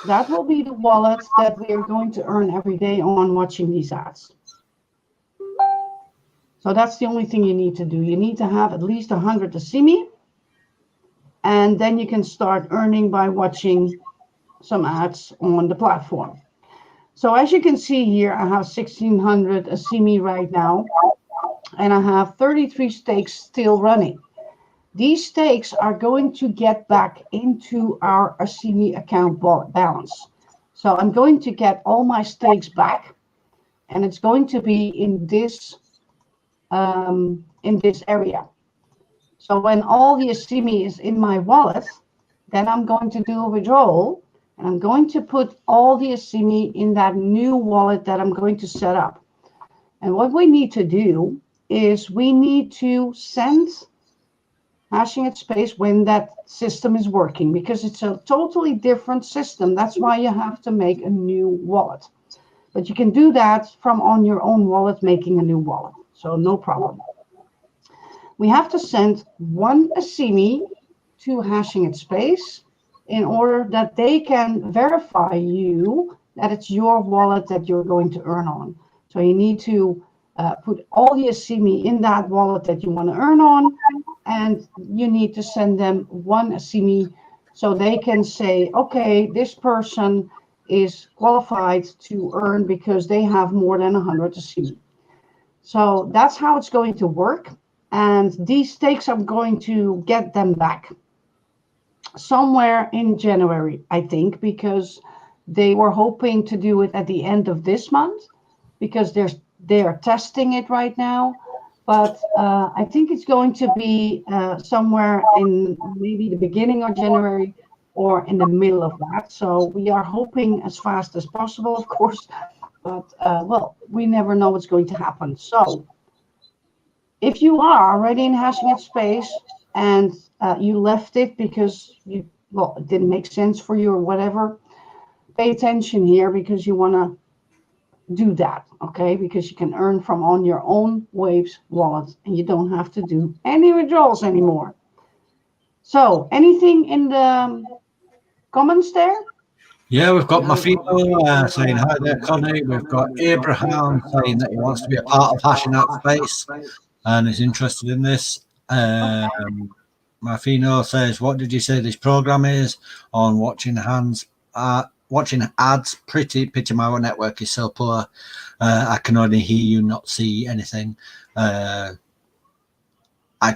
that will be the wallet that we are going to earn every day on watching these ads. So that's the only thing you need to do. You need to have at least 100 CME, and then you can start earning by watching some ads on the platform. So as you can see here, I have 1,600 CME right now, and I have 33 stakes still running. These stakes are going to get back into our CME account balance. So I'm going to get all my stakes back, and it's going to be in this area. So when all the CME is in my wallet, then I'm going to do a withdrawal, and I'm going to put all the CME in that new wallet that I'm going to set up. And what we need to do is we need to send Hashing at Space when that system is working, because it's a totally different system. That's why you have to make a new wallet. But you can do that from on your own wallet, making a new wallet. So no problem. We have to send one CME to Hashing at Space in order that they can verify you that it's your wallet that you're going to earn on. So you need to put all the CME in that wallet that you want to earn on, and you need to send them one CME so they can say, okay, this person is qualified to earn because they have more than 100 CME. So that's how it's going to work. And these stakes, I'm going to get them back somewhere in January, I think, because they were hoping to do it at the end of this month, because they are testing it right now. But I think it's going to be somewhere in maybe the beginning of January or in the middle of that. So we are hoping as fast as possible, of course, but well, we never know what's going to happen. So if you are already in Hashing at Space and you left it because it didn't make sense for you or whatever, pay attention here, because you want to do that, okay? Because you can earn from on your own Waves wallet, and you don't have to do any withdrawals anymore. So anything in the comments there? Yeah, we've got Mafino saying hi there, Connie. We've got Abraham saying that he wants to be a part of Hashing at Space and is interested in this. Mafino says, what did you say this program is on watching ads? Pity my network is so poor. I can only hear you, not see anything. I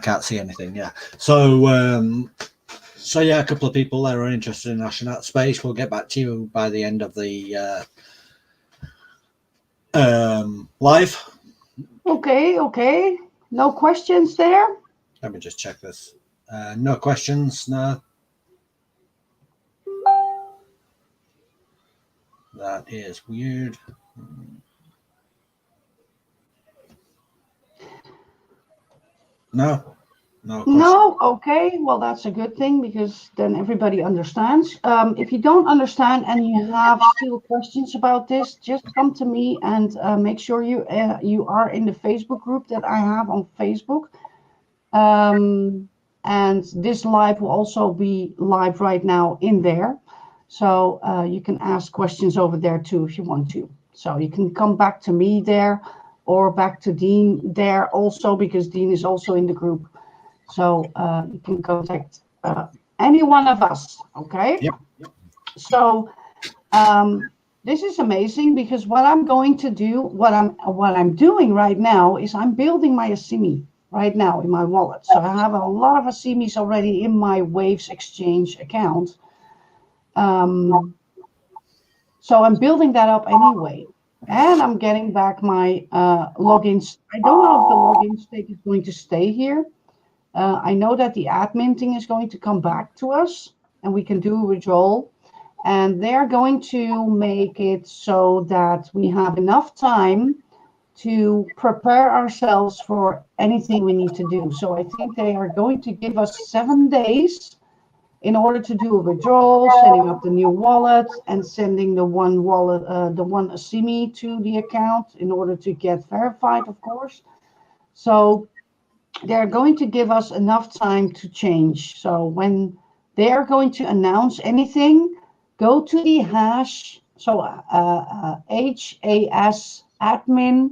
can't see anything. Yeah. So yeah, a couple of people there are interested in Hashing at Space. We'll get back to you by the end of the live. Okay. No questions there? Let me just check this. No questions, no. That is weird. No. No questions. No, okay. Well, that's a good thing because then everybody understands. If you don't understand and you have still questions about this, just come to me and make sure you are in the Facebook group that I have on Facebook. And this live will also be live right now in there. So you can ask questions over there too if you want to. So you can come back to me there or back to Dean there also because Dean is also in the group. So you can contact any one of us, okay? Yep. So this is amazing because what I'm going to do, what I'm doing right now is I'm building my Asimi right now in my wallet. So I have a lot of Asimis already in my Waves Exchange account. So I'm building that up anyway. And I'm getting back my logins. I don't know if the login stake is going to stay here. I know that the admin thing is going to come back to us and we can do a withdrawal. And they're going to make it so that we have enough time to prepare ourselves for anything we need to do. So I think they are going to give us 7 days in order to do a withdrawal, setting up the new wallet and sending the one wallet, the one Asimi to the account in order to get verified, of course. So they're going to give us enough time to change. So when they are going to announce anything, go to the hash, so HAS admin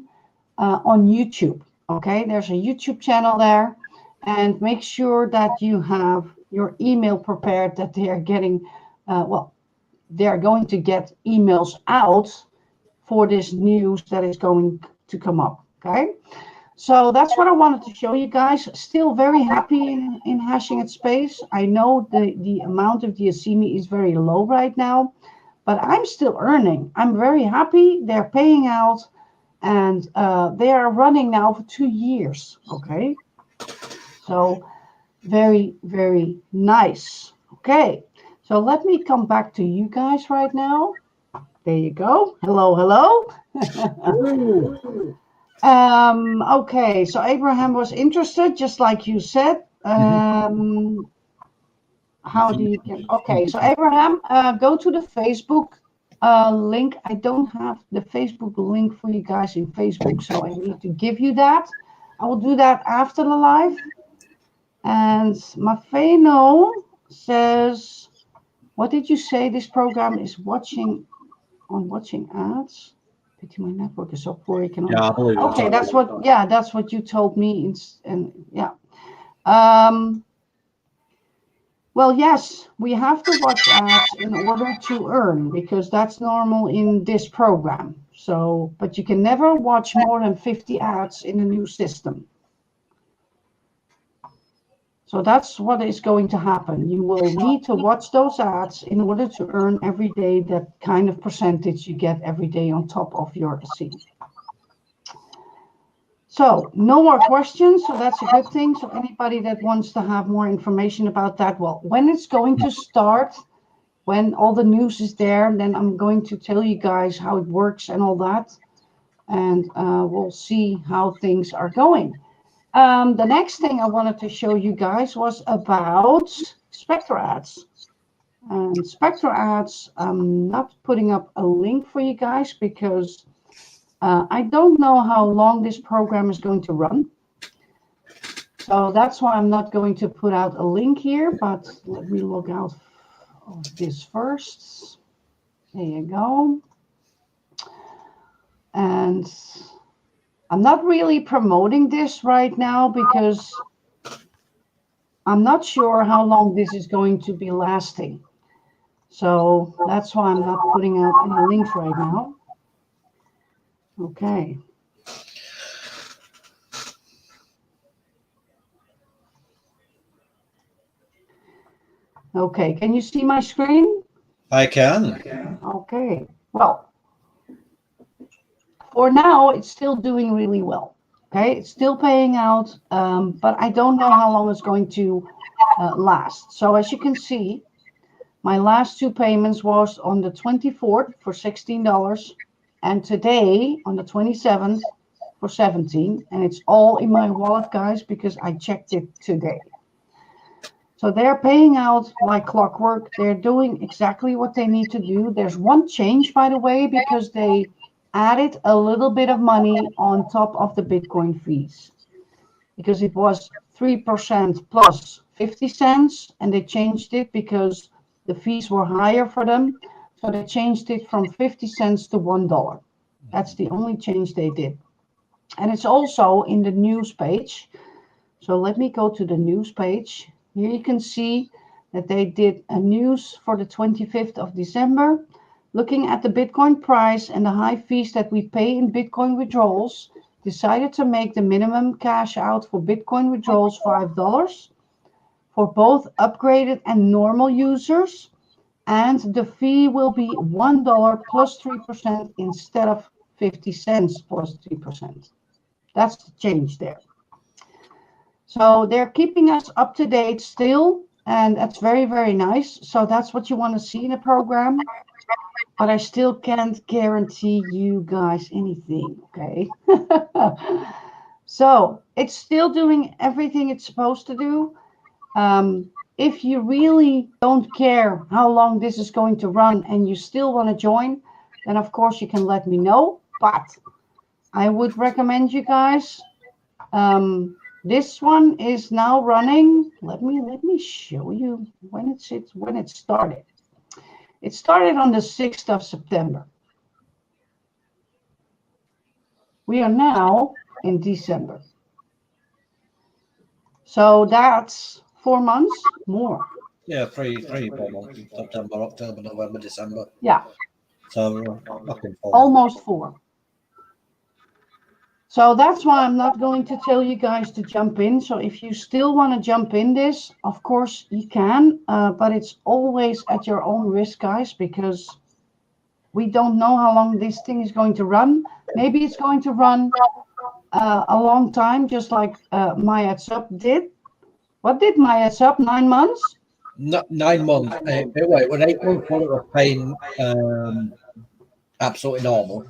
on YouTube. Okay, there's a YouTube channel there, and make sure that you have your email prepared that they are getting, they are going to get emails out for this news that is going to come up. Okay. So that's what I wanted to show you guys. Still very happy in Hashing at Space. I know the amount of the Asimi is very low right now, but I'm still earning. I'm very happy. They're paying out and they are running now for 2 years. Okay. So very, very nice. Okay. So let me come back to you guys right now. There you go. Hello. Okay, so Abraham was interested, just like you said. How do you get? Okay, so Abraham, go to the Facebook link. I don't have the Facebook link for you guys in Facebook, so I need to give you that. I will do that after the live. And Mafeno says, what did you say? This program is watching ads. My network is so poor. You can only... Okay, that's what you told me. Well, yes, we have to watch ads in order to earn because that's normal in this program. So, but you can never watch more than 50 ads in a new system. So that's what is going to happen. You will need to watch those ads in order to earn every day that kind of percentage you get every day on top of your Asimi. So no more questions. So that's a good thing. So anybody that wants to have more information about that, well, when it's going to start, when all the news is there, then I'm going to tell you guys how it works and all that. And we'll see how things are going. The next thing I wanted to show you guys was about Spectre ads. And Spectre ads, I'm not putting up a link for you guys because I don't know how long this program is going to run. So that's why I'm not going to put out a link here, but let me log out of this first. There you go. And I'm not really promoting this right now because I'm not sure how long this is going to be lasting. So that's why I'm not putting out any links right now. Okay. Okay, can you see my screen? I can. Okay, well, for now, it's still doing really well. Okay, it's still paying out, but I don't know how long it's going to last. So as you can see, my last two payments was on the 24th for $16, and today on the 27th for 17, and it's all in my wallet, guys, because I checked it today. So they're paying out like clockwork. They're doing exactly what they need to do. There's one change, by the way, because they added a little bit of money on top of the Bitcoin fees, because it was 3% plus 50 cents, and they changed it because the fees were higher for them. So they changed it from 50 cents to $1. That's the only change they did. And it's also in the news page. So let me go to the news page. Here you can see that they did a news for the 25th of December. Looking at the Bitcoin price and the high fees that we pay in Bitcoin withdrawals, decided to make the minimum cash out for Bitcoin withdrawals $5 for both upgraded and normal users. And the fee will be $1 plus 3% instead of 50 cents plus 3%. That's the change there. So they're keeping us up to date still, and that's very, very nice. So that's what you want to see in a program. But I still can't guarantee you guys anything, okay? So it's still doing everything it's supposed to do. If you really don't care how long this is going to run and you still want to join, then of course you can let me know. But I would recommend you guys. This one is now running. Let me show you when it started. It started on the 6th of September. We are now in December. So that's 4 months more. Yeah, 4 months. September, October, November, December. Yeah. So back in 4. Almost 4. So that's why I'm not going to tell you guys to jump in. So if you still want to jump in this, of course you can, but it's always at your own risk, guys, because we don't know how long this thing is going to run. Maybe it's going to run a long time, just like MyAdsUp did. What did MyAdsUp? 9 months? 9 months. Wait, when 8 months when it was paying absolutely normal.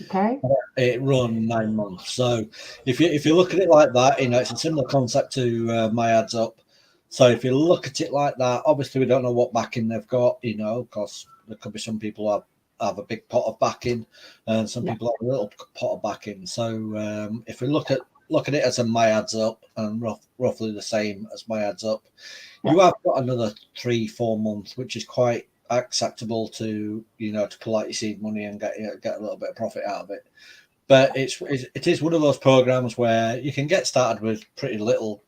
Okay. It run 9 months. So if you look at it like that, it's a similar concept to MyAdsUp. So if you look at it like that, obviously we don't know what backing they've got, because there could be some people who have a big pot of backing, and some people have a little pot of backing. So if we look at it as a MyAdsUp and roughly the same as MyAdsUp, you have got another 3-4 months, which is quite acceptable to to pull out your seed money and get a little bit of profit out of it. But it is one of those programs where you can get started with pretty little.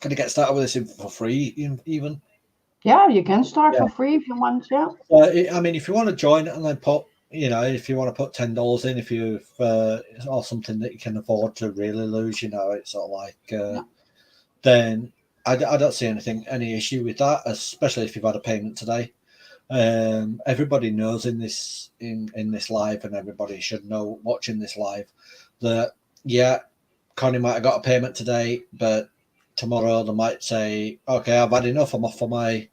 Can you get started with this for free even? Yeah, you can start for free if you want. Yeah. I mean, if you want to join it and then put, if you want to put $10 in, if you've or something that you can afford to really lose, it's sort of like then. I don't see any issue with that, especially if you've had a payment today. Everybody knows in this live, and everybody should know watching this live, that Connie might have got a payment today, but tomorrow they might say, okay, I've had enough, I'm off for my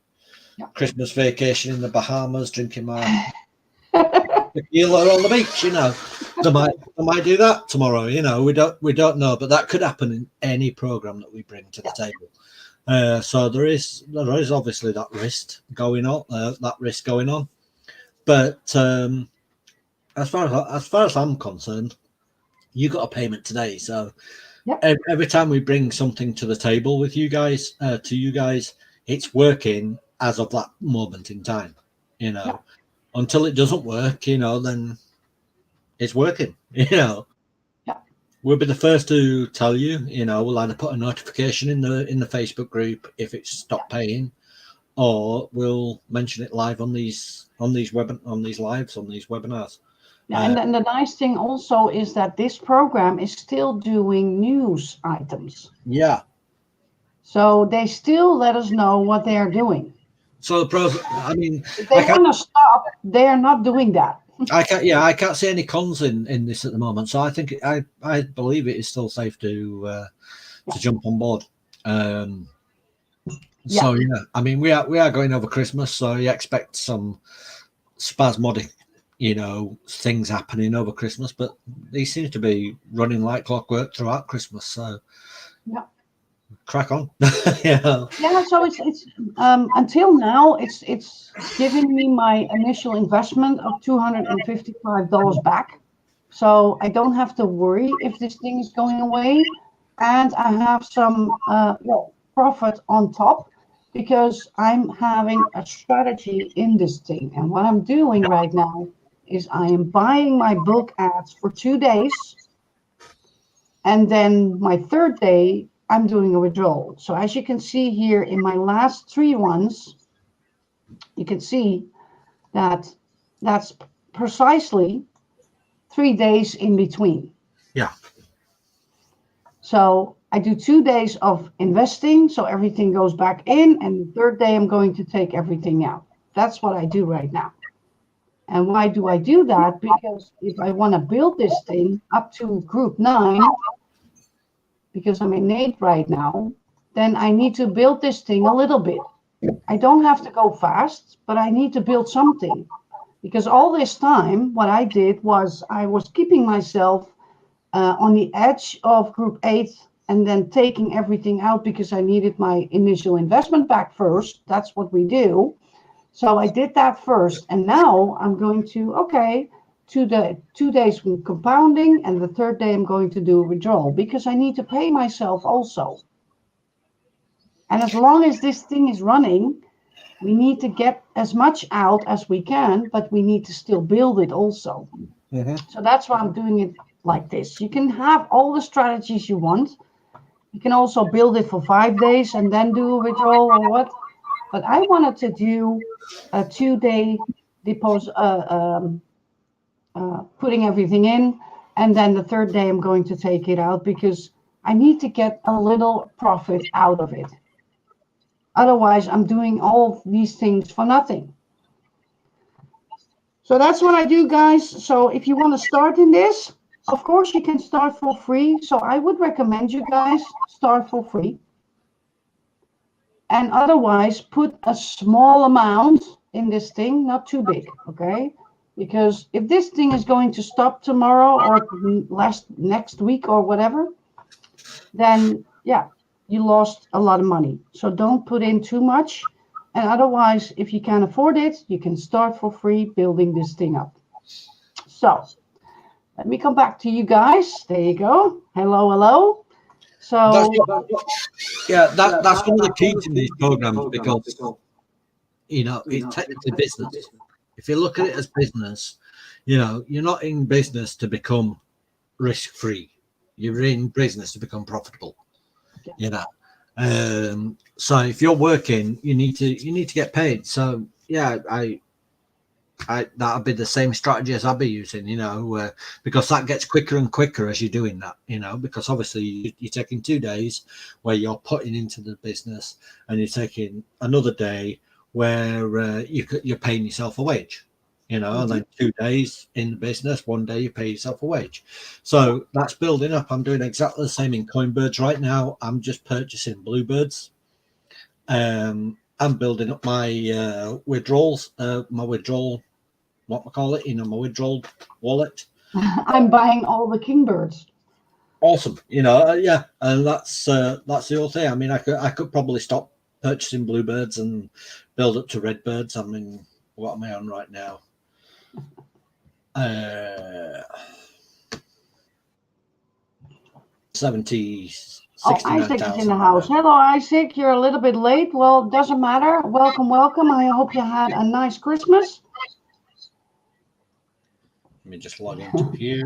Christmas vacation in the Bahamas, drinking my tequila on the beach. They might do that tomorrow. We don't know, but that could happen in any program that we bring to the table. So there is obviously that risk going on, but as far as I'm concerned, you got a payment today. So every time we bring something to the table with you guys, it's working as of that moment in time. Until it doesn't work, then it's working. We'll be the first to tell you. We'll either put a notification in the Facebook group if it's stopped paying, or we'll mention it live on these webinars. Yeah, and the nice thing also is that this program is still doing news items. Yeah. So they still let us know what they are doing. So the pros, I mean, if they want to stop, they are not doing that. I can't see any cons in this at the moment. So I think I believe it is still safe to jump on board. So yeah, I mean we are going over Christmas, so you expect some spasmodic, things happening over Christmas, but these seem to be running like clockwork throughout Christmas. So Yeah. crack on. Yeah. Yeah, so it's until now it's giving me my initial investment of $255 back. So I don't have to worry if this thing is going away, and I have some profit on top because I'm having a strategy in this thing. And what I'm doing right now is I am buying my bulk ads for 2 days, and then my third day I'm doing a withdrawal. So as you can see here in my last 3 ones, you can see that that's precisely 3 days in between. Yeah. So I do 2 days of investing, so everything goes back in, and the third day I'm going to take everything out. That's what I do right now. And why do I do that? Because if I want to build this thing up to group 9, because I'm in 8 right now, then I need to build this thing a little bit. I don't have to go fast, but I need to build something. Because all this time, what I did was I was keeping myself on the edge of group 8 and then taking everything out because I needed my initial investment back first. That's what we do. So I did that first. And now I'm going to, okay, 2 days compounding, and the third day I'm going to do a withdrawal because I need to pay myself also. And as long as this thing is running, we need to get as much out as we can, but we need to still build it also. Mm-hmm. So that's why I'm doing it like this. You can have all the strategies you want. You can also build it for 5 days and then do a withdrawal or what. But I wanted to do a 2-day deposit, putting everything in, and then the third day I'm going to take it out because I need to get a little profit out of it. Otherwise, I'm doing all these things for nothing. So that's what I do, guys. So if you want to start in this, of course, you can start for free. So I would recommend you guys start for free. And otherwise, put a small amount in this thing, not too big, okay? Because if this thing is going to stop tomorrow or next week or whatever, then yeah, you lost a lot of money. So don't put in too much. And otherwise, if you can afford it, you can start for free building this thing up. So let me come back to you guys. There you go. Hello, hello. So That's one of the keys in these programs because it's technically business. If you look at it as business, you're not in business to become risk free. You're in business to become profitable. So if you're working, you need to get paid. So yeah, I that'll be the same strategy as I'll be using, because that gets quicker and quicker as you're doing that, because obviously you're taking 2 days where you're putting into the business, and you're taking another day where you're paying yourself a wage, and then 2 days in the business, 1 day you pay yourself a wage. So that's building up. I'm doing exactly the same in Coinbirds right now. I'm just purchasing Bluebirds. I'm building up my withdrawals, my withdrawal, my withdrawal wallet. I'm buying all the Kingbirds. Awesome, yeah, and that's the whole thing. I mean, I could probably stop purchasing Bluebirds and build up to Redbirds. I mean, what am I on right now? 70. Oh, Isaac is in the house. Hello, Isaac. You're a little bit late. Well, doesn't matter. Welcome, welcome. I hope you had a nice Christmas. Let me just log into here.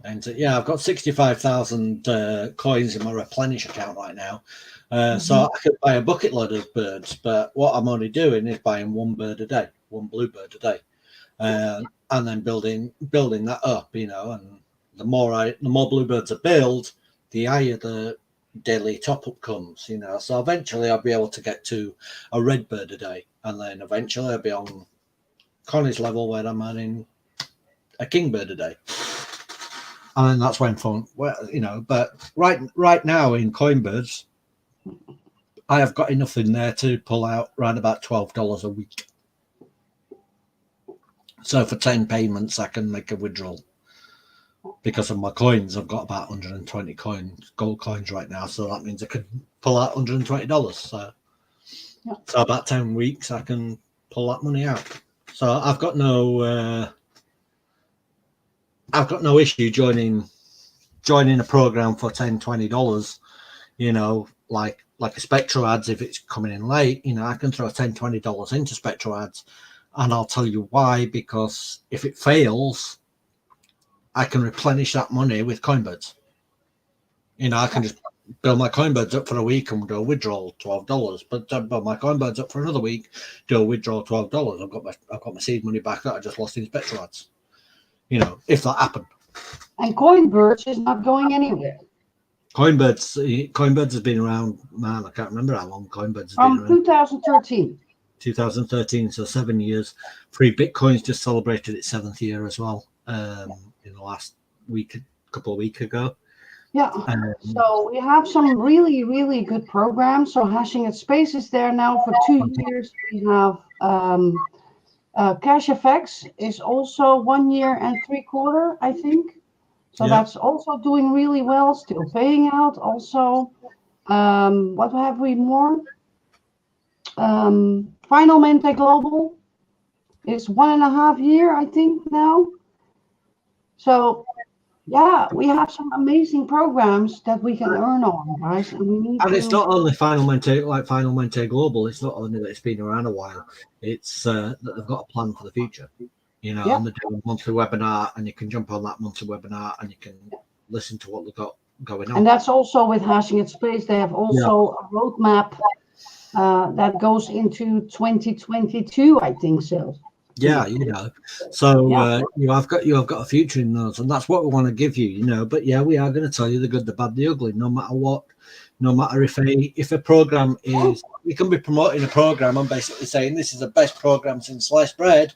And yeah, I've got 65,000 coins in my Replenish account right now. So I could buy a bucket load of birds, but what I'm only doing is buying one bird a day, one bluebird a day. And then building that up, and the more bluebirds I build, the higher the daily top up comes, you know. So eventually I'll be able to get to a red bird a day, and then eventually I'll be on Connie's level where I'm earning a king bird a day. And then that's when fun, well, you know, but right now in Coinbirds, I have got enough in there to pull out around about $12 a week. So for 10 payments, I can make a withdrawal. Because of my coins, I've got about 120 gold coins right now. So that means I could pull out $120. So about 10 weeks, I can pull that money out. So I've got no issue joining a program for $10, $20. You know, like a Spectro ads, if it's coming in late, you know, I can throw $10, $20 into Spectro ads, and I'll tell you why. Because if it fails, I can replenish that money with Coinbirds. You know, I can just build my Coinbirds up for a week and do a withdrawal $12. But build my Coinbirds up for another week, do a withdrawal $12. I've got my seed money back that I just lost in Spectro ads. You know, if that happened. And Coinbirds is not going anywhere. Coinbirds has been around, man, I can't remember how long Coinbirds has been around. 2013. 2013, so 7 years. Free Bitcoins just celebrated its 7th year as well in the last couple of weeks ago. Yeah, so we have some really, really good programs. So Hashing at Space is there now for 2 years. We have Cash FX is also 1 year and 3/4, I think. So that's also doing really well, still paying out. Also, what have we more? Final Mente Global is 1.5 years, I think, now. So, yeah, we have some amazing programs that we can earn on, guys. And it's not only Final Mente Global. It's not only that it's been around a while. It's that they've got a plan for the future. You know, and they do a monthly webinar, and you can jump on that monthly webinar and you can listen to what they've got going on. And that's also with Hashing at Space. They have also a roadmap that goes into 2022, I think so. Yeah, you know, so you have got a future in those, and that's what we want to give you, you know. But yeah, we are going to tell you the good, the bad, the ugly, no matter what. No matter if a program is, we can be promoting a program and basically saying this is the best program since sliced bread.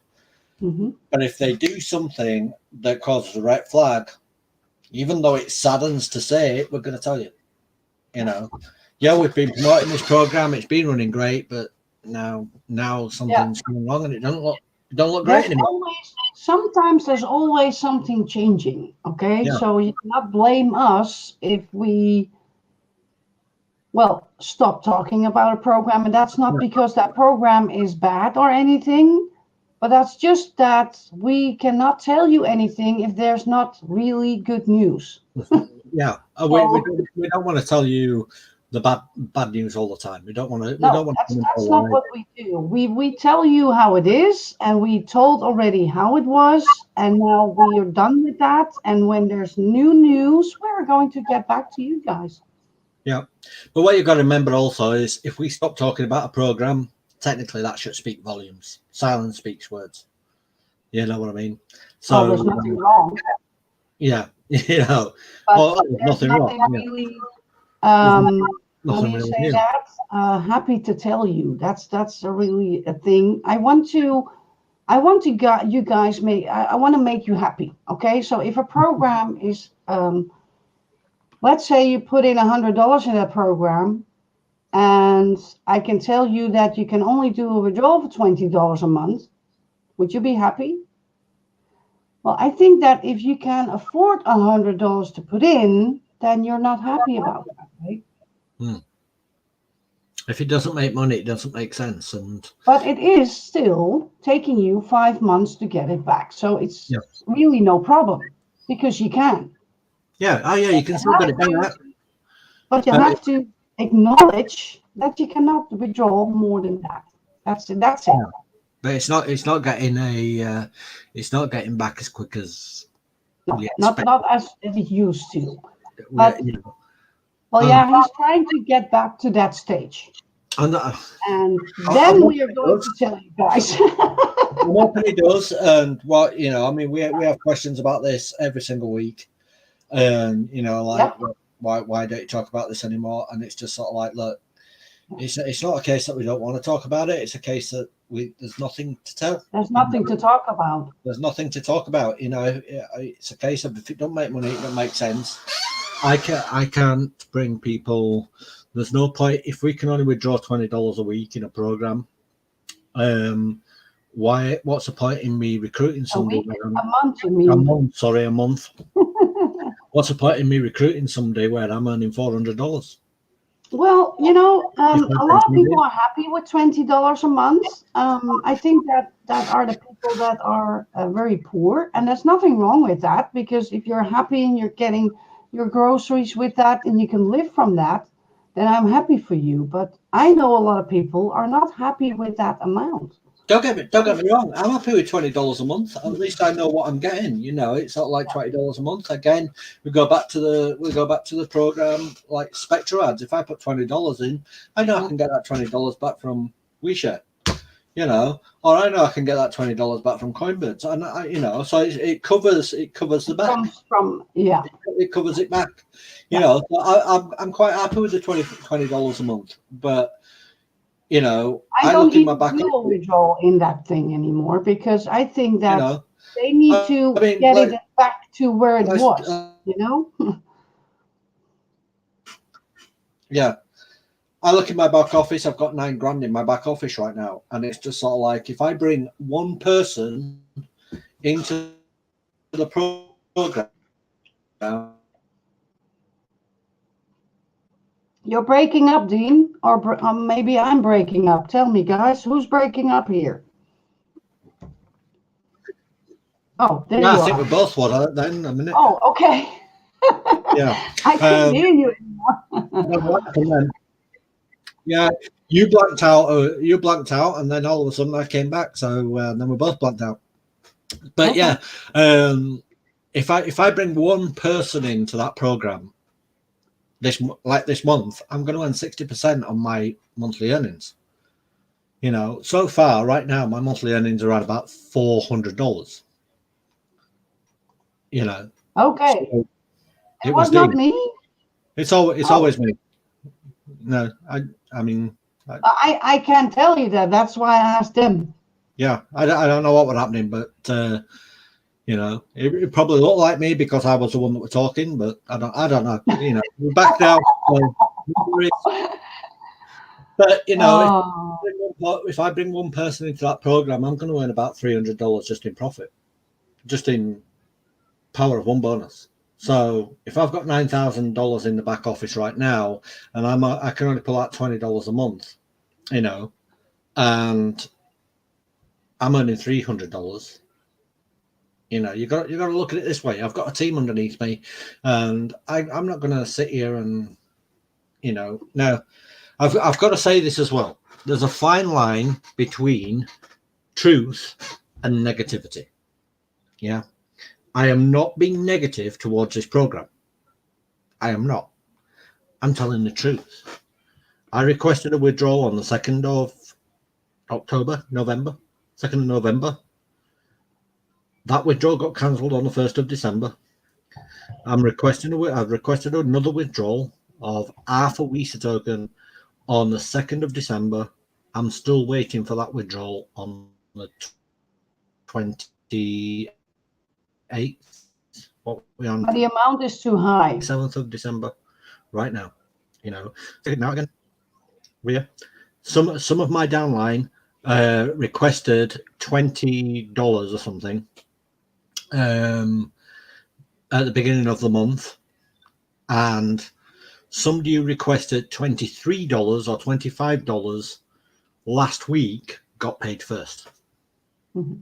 Mm-hmm. But if they do something that causes a red flag, even though it saddens to say it, we're going to tell you. You know, we've been promoting this program; it's been running great, but now something's going wrong, and it don't look great anymore. Sometimes there's always something changing. Okay, so you cannot blame us if we stop talking about a program, and that's not because that program is bad or anything. But that's just that we cannot tell you anything if there's not really good news. We don't want to tell you the bad news all the time. We don't want to. That's not what we do. We tell you how it is, and we told already how it was, and now we are done with that. And when there's new news, we're going to get back to you guys. Yeah, but what you've got to remember also is if we stop talking about a program, technically that should speak volumes. Silence speaks words. You know what I mean? So there's nothing wrong. Yeah, you know, nothing wrong. Really, happy to tell you. That's really a thing. I want to you guys I want to make you happy. Okay, so if a program is let's say you put in $100 in that program, and I can tell you that you can only do a withdrawal for $20 a month. Would you be happy? Well, I think that if you can afford $100 to put in, then you're not happy about that, right? If it doesn't make money, it doesn't make sense. But it is still taking you 5 months to get it back. So it's really no problem because you can. Yeah, you can still get it back. But you have to acknowledge that you cannot withdraw more than that. That's it. But it's not getting it's not getting back as quick as not as it used to. But, he's trying to get back to that stage. And then we are going to tell you guys. I'm hoping he does. And we have questions about this every single week. And why don't you talk about this anymore? And it's just sort of like, look, it's not a case that we don't want to talk about it. It's a case that there's nothing to tell. There's nothing to talk about. There's nothing to talk about. You know, it's a case of if it don't make money, it don't make sense. I can't bring people. There's no point if we can only withdraw $20 a week in a program. What's the point in me recruiting somebody? A month, you mean? A month. What's the point in me recruiting somebody where I'm earning $400? Well, you know, a lot of people are happy with $20 a month. I think that are the people that are very poor, and there's nothing wrong with that, because if you're happy and you're getting your groceries with that and you can live from that, then I'm happy for you. But I know a lot of people are not happy with that amount. Don't get me wrong. I'm happy with $20 a month. At least I know what I'm getting. You know, it's not like $20 a month. Again, we go back to the program like Spectra ads. If I put $20 in, I know I can get that $20 back from WeShare. You know, or I know I can get that $20 back from Coinbirds, and you know, so it covers the back. It covers it back. You know, so I'm quite happy with the $20 a month, but. You know, I don't even do a withdrawal in that thing anymore, because I think that they need to get it back to where it was, you know? Yeah. I look in my back office, I've got $9,000 in my back office right now. And it's just sort of like, if I bring one person into the program, you're breaking up, Dean, or maybe I'm breaking up. Tell me, guys, who's breaking up here? Oh, there you are. I think we both were then a minute. Oh, okay. Yeah. I can't hear you anymore. Yeah, you blanked out, and then all of a sudden I came back. So then we both blanked out. But okay. If I bring one person into that program, this month, I'm going to earn 60% on my monthly earnings. You know, so far right now, my monthly earnings are at about $400. You know. Okay. So it was not me. It's always me. No, I mean. I can't tell you that. That's why I asked him. Yeah, I don't know what was happening, but. You know, it probably looked like me because I was the one that was talking, but I don't know. You know, we're back now. But you know, if I bring one person into that program, I'm going to earn about $300 just in profit, just in power of one bonus. So if I've got $9,000 in the back office right now, and I can only pull out $20 a month, you know, and I'm earning $300. You know, you got to look at it this way. I've got a team underneath me, and I'm not going to sit here and, you know. Now, I've got to say this as well. There's a fine line between truth and negativity. Yeah, I am not being negative towards this program. I am not. I'm telling the truth. I requested a withdrawal on the 2nd of November. That withdrawal got cancelled on the 1st of December. I've requested another withdrawal of half a WeShare token on the 2nd of December. I'm still waiting for that withdrawal on the 28th. What we on? But the amount is too high. 7th of December, right now. You know, take it now again. Some of my downline requested $20 or something. At the beginning of the month, and somebody who requested $23 or $25 last week got paid first. Mm-hmm.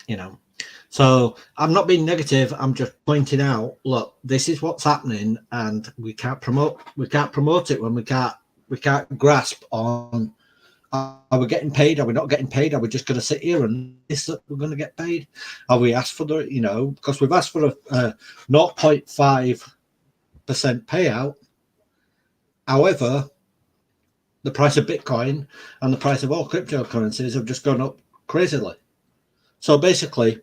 You know, so I'm not being negative. I'm just pointing out, look, this is what's happening, and we can't promote it when we can't grasp on. Are we getting paid? Are we not getting paid? Are we just going to sit here and this that we're going to get paid? Are we asked for the, you know, because we've asked for a 0.5% payout. However, the price of Bitcoin and the price of all cryptocurrencies have just gone up crazily. So basically,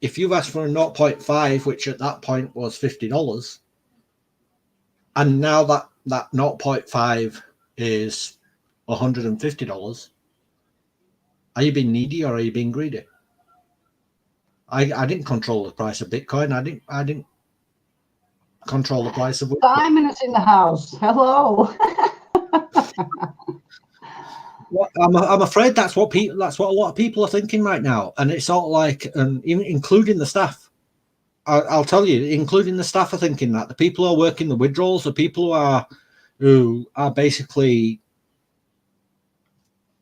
if you've asked for a 0.5, which at that point was $50, And now that 0.5 is $150, are you being needy or are you being greedy? I didn't control the price of Bitcoin. I didn't control the price of Bitcoin. Simon is in the house. Hello. Well, I'm afraid that's what a lot of people are thinking right now, and it's sort of like, including the staff. I'll tell you, including the staff are thinking that. The people who are working the withdrawals, the people who are basically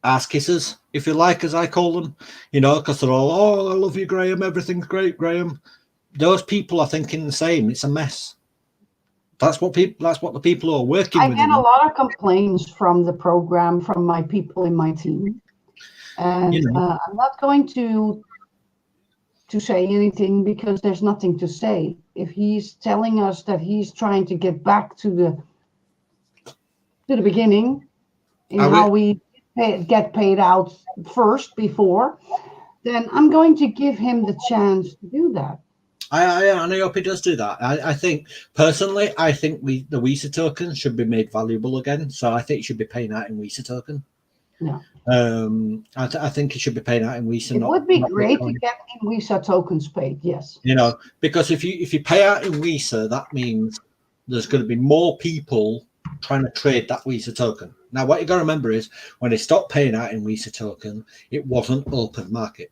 ass kissers, if you like, as I call them, because they're all, oh, I love you, Graham, everything's great, Graham. Those people are thinking the same. It's a mess. That's what the people who are working I with get them. a lot of complaints from the program, from my people in my team, and I'm not going to say anything because there's nothing to say. If he's telling us that he's trying to get back to the beginning in how we get paid out first before, then I'm going to give him the chance to do that. I hope he does do that. I think personally, the WISA token should be made valuable again. So I think it should be paying out in WISA token. Yeah. I think it should be paying out in WISA. It would be great to get in WISA tokens paid. Yes. Because if you pay out in WISA, that means there's going to be more people trying to trade that WISA token. Now, what you got to remember is when they stopped paying out in WISA token, it wasn't open market.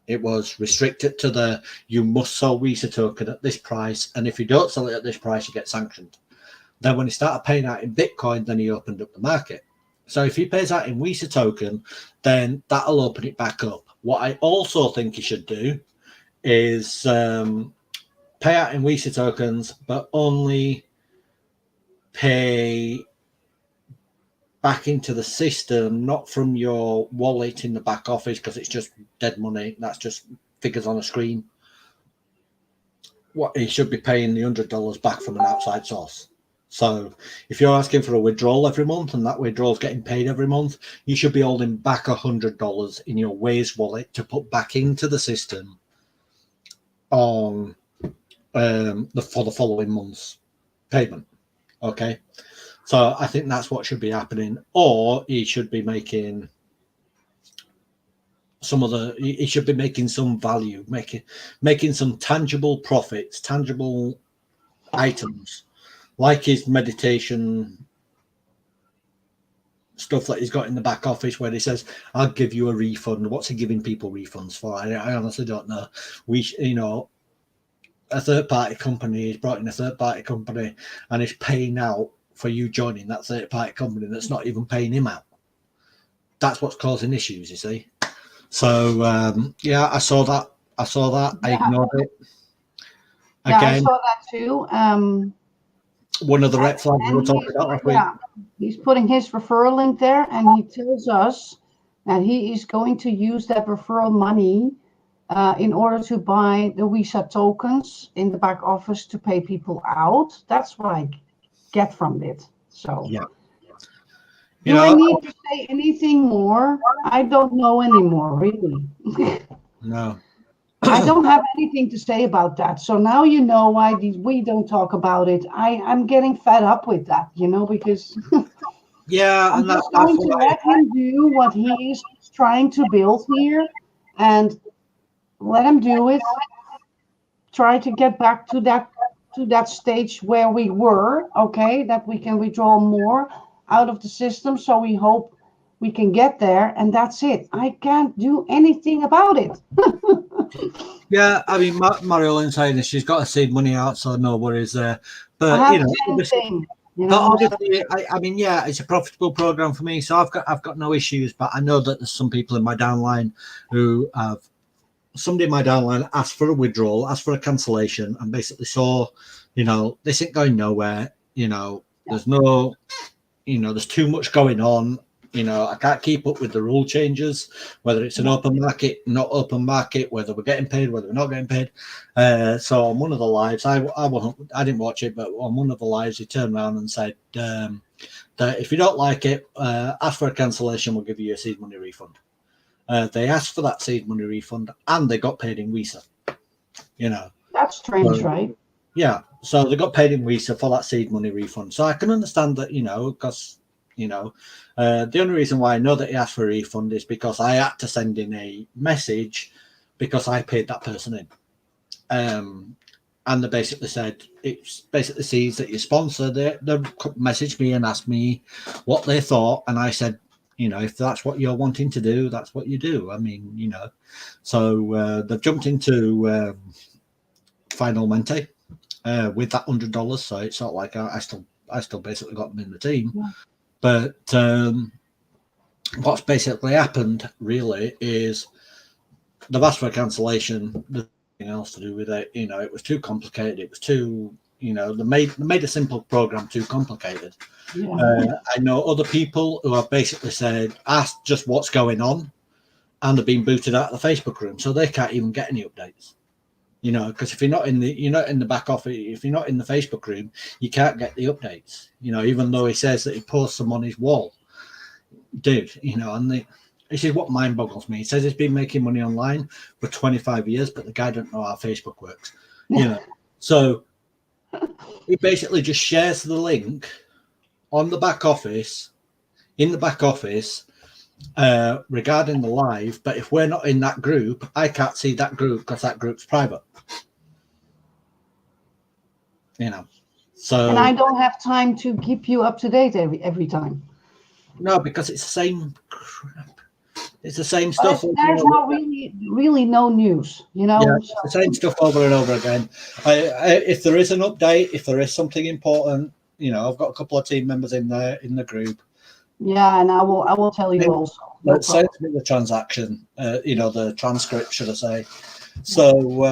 It was restricted to you must sell WISA token at this price, and if you don't sell it at this price, you get sanctioned. Then when he started paying out in Bitcoin, then he opened up the market. So if he pays out in WISA token, then that'll open it back up. What I also think he should do is pay out in WISA tokens, but only pay back into the system, not from your wallet in the back office, because it's just dead money. That's just figures on a screen. What he should be paying the $100 back from an outside source. So if you're asking for a withdrawal every month and that withdrawal is getting paid every month, you should be holding back $100 in your Waze wallet to put back into the system on for the following month's payment. Okay. So I think that's what should be happening, or he should be making he should be making some value, making some tangible profits, tangible items, like his meditation stuff that he's got in the back office where he says, I'll give you a refund. What's he giving people refunds for? I honestly don't know. A third party company, he's brought in a third party company and is paying out for you joining that third party company that's not even paying him out. That's what's causing issues, you see. So I saw that. I ignored it. Again, I saw that too. One of the red flags we were talking about last week. He's putting his referral link there, and he tells us that he is going to use that referral money in order to buy the WISA tokens in the back office to pay people out. That's what I get from it. So do I need to say anything more? I don't know anymore, really. No. I don't have anything to say about that. So now you know why we don't talk about it. I'm getting fed up with that, because I'm just going to let him do what he is trying to build here and let him do it. Try to get back to that stage where we were, okay, that we can withdraw more out of the system. So we hope we can get there, and that's it. I can't do anything about it. Yeah, I mean, Mario saying she's got to seed money out, so no worries there. But obviously, I mean, it's a profitable program for me, so I've got no issues. But I know that there's some people in my downline who have somebody in my downline asked for a withdrawal, asked for a cancellation, and basically saw, this ain't going nowhere. There's no, there's too much going on. I can't keep up with the rule changes, whether it's an open market, not open market, whether we're getting paid, whether we're not getting paid. So on one of the lives, I didn't watch it, but on one of the lives, he turned around and said that if you don't like it, ask for a cancellation, we'll give you a seed money refund. They asked for that seed money refund and they got paid in WISA. That's strange, right? Yeah, so they got paid in Visa for that seed money refund. So I can understand that, because the only reason why I know that he asked for a refund is because I had to send in a message because I paid that person in. And they basically said it's basically sees that you sponsor. They messaged me and asked me what they thought, and I said, if that's what you're wanting to do, that's what you do. I mean, so they've jumped into Final Mente with that $100. So it's not like I still basically got them in the team. Yeah. But what's basically happened really is they've asked for a cancellation. There's nothing else to do with it. It was too complicated. It was too, they made a simple program too complicated. Yeah. I know other people who have basically asked just what's going on, and they've been booted out of the Facebook room, so they can't even get any updates. Because if you're not in the back office, if you're not in the Facebook room, you can't get the updates. Even though he says that he posts them on his wall, dude. And this is what mind boggles me. He says he's been making money online for 25 years, but the guy don't know how Facebook works. So he basically just shares the link on the back office, regarding the live. But if we're not in that group, I can't see that group because that group's private. So and I don't have time to keep you up to date every time. No, because it's the same crap. It's the same But stuff. there's not really no news, Yeah, it's the same stuff over and over again. If there is an update, if there is something important, I've got a couple of team members in the group. Yeah, and I will tell you also. Let's send me the transaction, the transcript, should I say? So,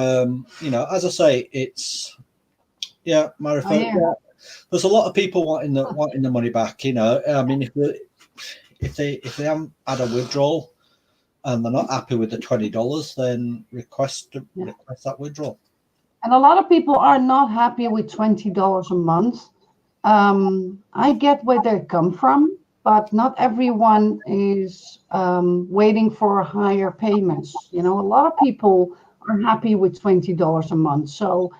as I say, it's there's a lot of people wanting the money back. I mean, if they haven't had a withdrawal and they're not happy with the $20, then request that withdrawal. And a lot of people are not happy with $20 a month. I get where they come from, but not everyone is waiting for higher payments. A lot of people are happy with $20 a month. So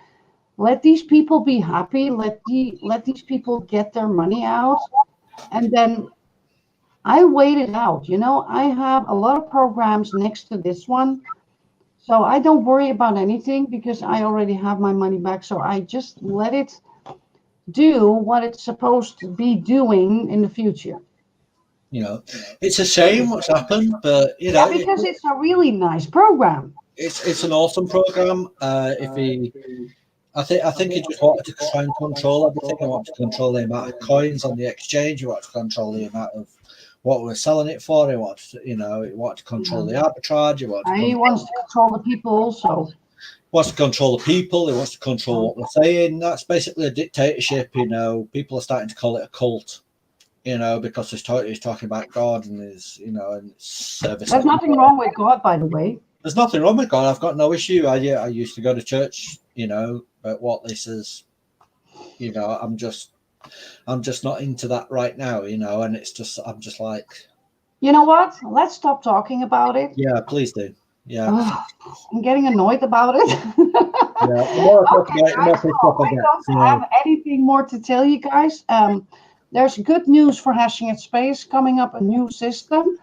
let these people be happy. Let these people get their money out, and then I wait it out. I have a lot of programs next to this one, so I don't worry about anything because I already have my money back. So I just let it do what it's supposed to be doing in the future. It's a shame what's happened, but because it's a really nice program. It's an awesome program. I think he just wanted to try and control everything. He wanted to control the amount of coins on the exchange. He wanted to control the amount of what we're selling it for. He wanted to control the arbitrage. He wants to control the people also. Wants to control the people. He wants to control what we're saying. That's basically a dictatorship. People are starting to call it a cult. Because he's talking about God and his, and service. There's nothing wrong with God, by the way. There's nothing wrong with God. I've got no issue. I used to go to church, but what this is, I'm just not into that right now, and it's just, I'm just like, you know what? Let's stop talking about it. Yeah, please do. Yeah. I'm getting annoyed about it. I don't have anything more to tell you guys. There's good news for Hashing It Space coming up, a new system.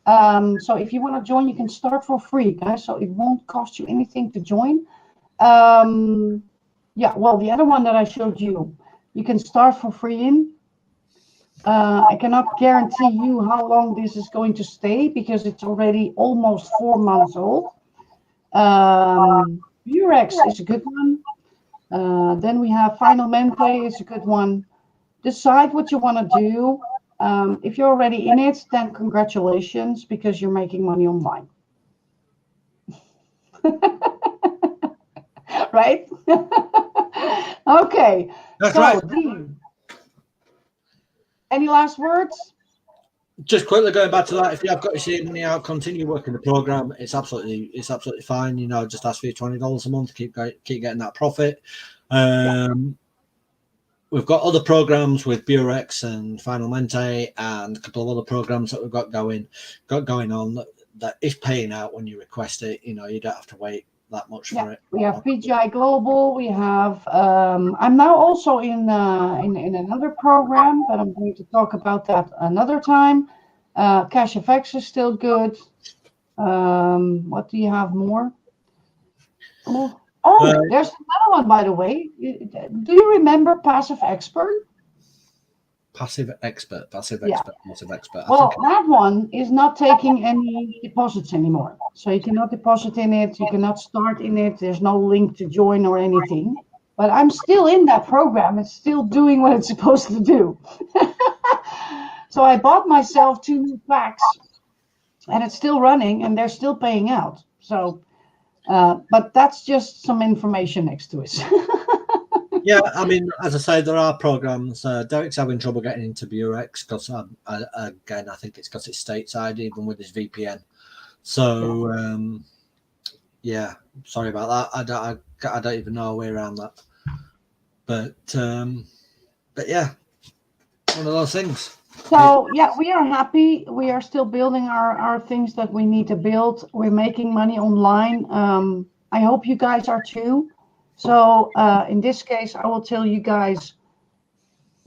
So if you want to join, you can start for free, guys. So it won't cost you anything to join. Well, the other one that I showed you, you can start for free in. I cannot guarantee you how long this is going to stay because it's already almost 4 months old. Vurex is a good one. Then we have Final Mente is a good one. Decide what you want to do. If you're already in it, then congratulations because you're making money online. Right? Okay. That's right. Dean, any last words? Just quickly going back to that, if you have got your seed money out, continue working the program. It's absolutely fine. Just ask for your $20 a month. Keep getting that profit. We've got other programs with Vurex and Final Mente and a couple of other programs that we've got going on that is paying out when you request it. You don't have to wait that much Yeah, for it. we have PGI Global. We have. I'm now also in another program, but I'm going to talk about that another time. Cash FX is still good. What do you have more? Oh, there's another one, by the way. Do you remember Passive Expert? Passive expert. Yeah. Passive expert. Well, that one is not taking any deposits anymore. So you cannot deposit in it. You cannot start in it. There's no link to join or anything. But I'm still in that program. It's still doing what it's supposed to do. So I bought myself 2 new packs, and it's still running, and they're still paying out. So, but that's just some information next to it. Yeah, I mean, as I say, there are programs. Derek's having trouble getting into Burex because, again, I think it's because it's stateside, even with his VPN. So, yeah, sorry about that. I don't even know a way around that. But yeah, one of those things. So yeah, we are happy. We are still building our things that we need to build. We're making money online. I hope you guys are too. So in this case, I will tell you guys,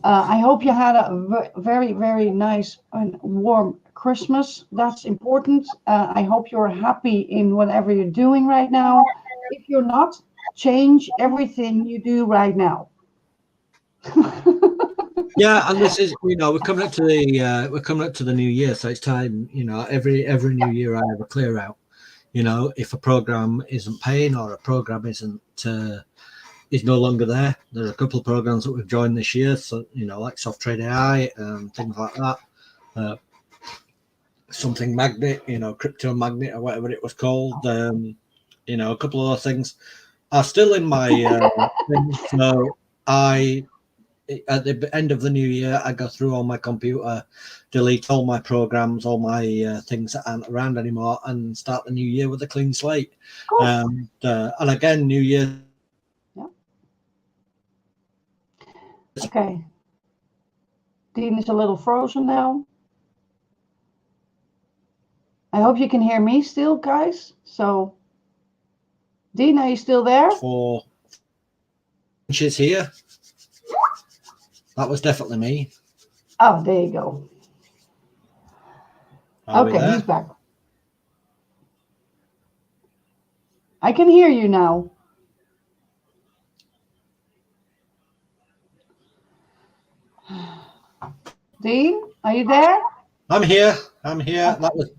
I hope you had a very, very nice and warm Christmas. That's important. I hope you're happy in whatever you're doing right now. If you're not, change everything you do right now. Yeah, and this is, we're coming up to the new year, so it's time. Every new year I have a clear out. If a program isn't paying or a program is no longer there. There's a couple of programs that we've joined this year, so like Soft Trade AI and things like that. Something Magnet, Crypto Magnet or whatever it was called. A couple of those things are still in my thing. So at the end of the new year, I go through all my computer, delete all my programs, all my things that aren't around anymore, and start the new year with a clean slate. And again, New Year. Yeah. Okay. Dean is a little frozen now. I hope you can hear me still, guys. So, Dean, are you still there? 4 inches here. That was definitely me. Oh, there you go. Okay, he's back. I can hear you now. Dean, are you there? I'm here. Okay.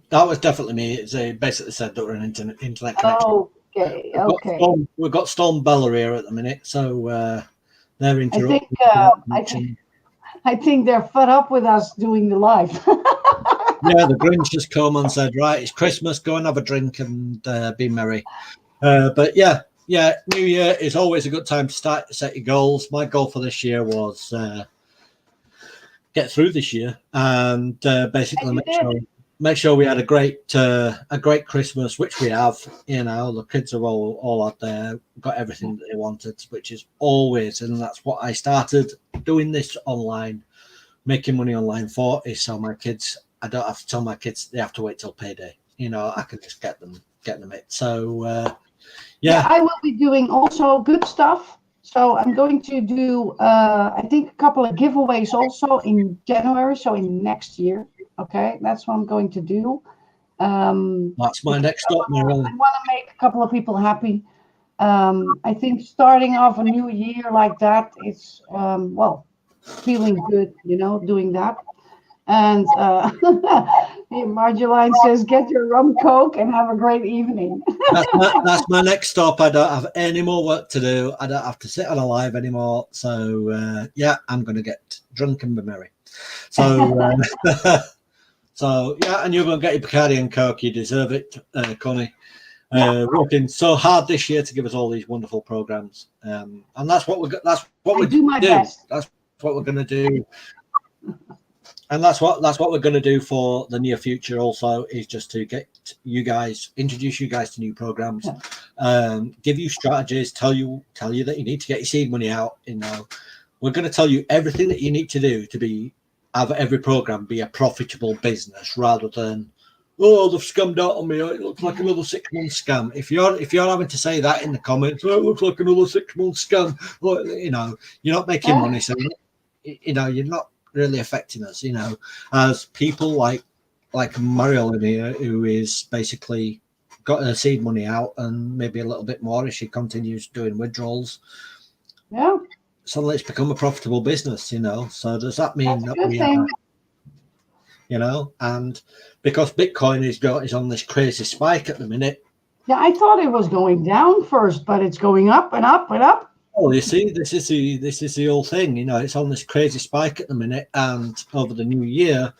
That was definitely me. It's basically said that we're an internet connection. Okay. We've got Storm Bella here at the minute, so they're interrupting. I think they're fed up with us doing the live. Yeah, the Grinch has come and said, right, it's Christmas, go and have a drink and be merry. But yeah, New Year is always a good time to set your goals. My goal for this year was get through this year and basically make sure we had a great Christmas, which we have. The kids have all out there, got everything that they wanted, which is always, and that's what I started doing this online, making money online for, is so my kids, I don't have to tell my kids they have to wait till payday. I can just get them it. So yeah, I will be doing also good stuff. So I'm going to do, I think, a couple of giveaways also in January, so in next year. Okay, that's what I'm going to do. That's my next stop, Marilyn. I want to make a couple of people happy. I think starting off a new year like that, it's, feeling good, doing that. And Marjoline says, get your rum Coke and have a great evening. That's my next stop. I don't have any more work to do. I don't have to sit on a live anymore. So, I'm going to get drunk and be merry. So, so yeah, and you're going to get your Bacardi and Coke. You deserve it, Connie. Working so hard this year to give us all these wonderful programs. And that's what we're do my best. That's what we're going to do. And that's what we're going to do for the near future also, is just to introduce you guys to new programs, give you strategies, tell you that you need to get your seed money out. We're going to tell you everything that you need to do to have every program be a profitable business, rather than oh, they've scammed out on me. It looks like another 6 month scam. If you're having to say that in the comments, oh, it looks like another 6 month scam. Well, you know, you're not making money, so you know you're not really affecting us. You know, as people like Marilyn here, who is basically got her seed money out and maybe a little bit more as she continues doing withdrawals. Yeah. Suddenly it's become a profitable business, you know. So does that mean That's a that good we thing. are, you know, and is on this crazy spike at the minute. Yeah, I thought it was going down first, but it's going up and up and up. Oh, you see, this is the whole thing, you know. It's on this crazy spike at the minute, and over the new year,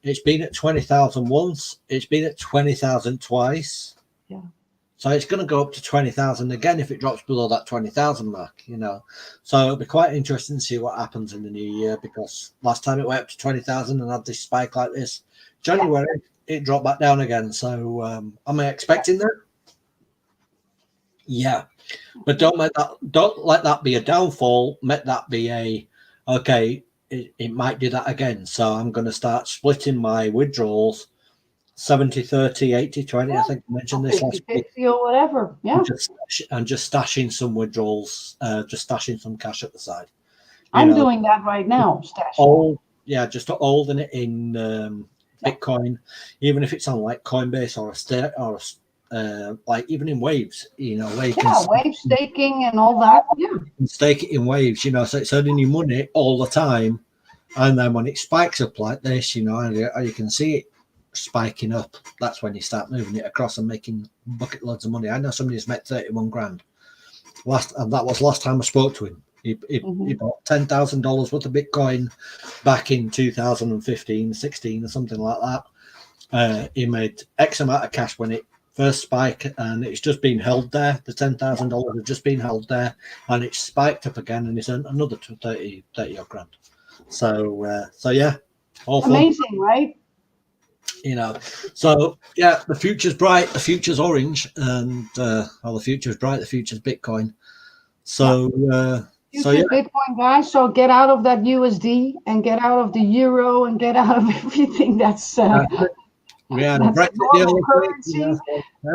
it's been at 20,000 once. It's been at 20,000 twice. Yeah. So it's going to go up to 20,000 again if it drops below that 20,000 mark, you know. So it'll be quite interesting to see what happens in the new year, because last time it went up to 20,000 and had this spike like this, January, it dropped back down again. So am I expecting that? Yeah, but don't let that be a downfall. Let that be it might do that again. So I'm going to start splitting my withdrawals 70, 30, 80, 20. I think I mentioned this last week. 50 or whatever. Yeah. And just stashing some withdrawals, just stashing some cash at the side. I'm doing that right now. Just holding it in Bitcoin, even if it's on like Coinbase or like even in Waves, you know, where you can wave staking and all that. Yeah, stake it in Waves, you know, so it's earning you money all the time, and then when it spikes up like this, you know, and you can see it spiking up, that's when you start moving it across and making bucket loads of money. I know somebody who's made 31 grand. That was last time I spoke to him. He bought $10,000 worth of Bitcoin back in 2015, 16 or something like that. He made X amount of cash when it first spiked, and it's just been held there. The $10,000 has just been held there, and it's spiked up again, and it's another 30 odd grand. So yeah, all amazing, fun. Right? You know, so yeah, the future's bright, the future's orange, and the future's bright, the future's Bitcoin. So Bitcoin, guys. So get out of that USD and get out of the euro and get out of everything that's currency.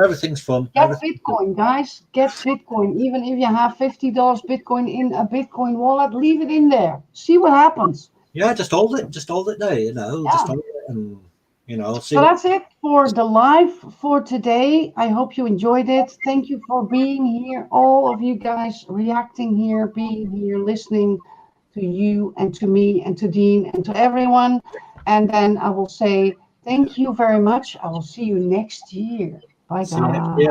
Everything's fun. Get Bitcoin, guys. Get Bitcoin. Even if you have $50 Bitcoin in a Bitcoin wallet, leave it in there. See what happens. Yeah, just hold it. Just hold it there. You know, just hold it and. You know, so that's it for the live for today. I hope you enjoyed it. Thank you for being here, all of you guys reacting here, being here, listening to you and to me and to Dean and to everyone. And then I will say thank you very much. I will see you next year. Bye, guys.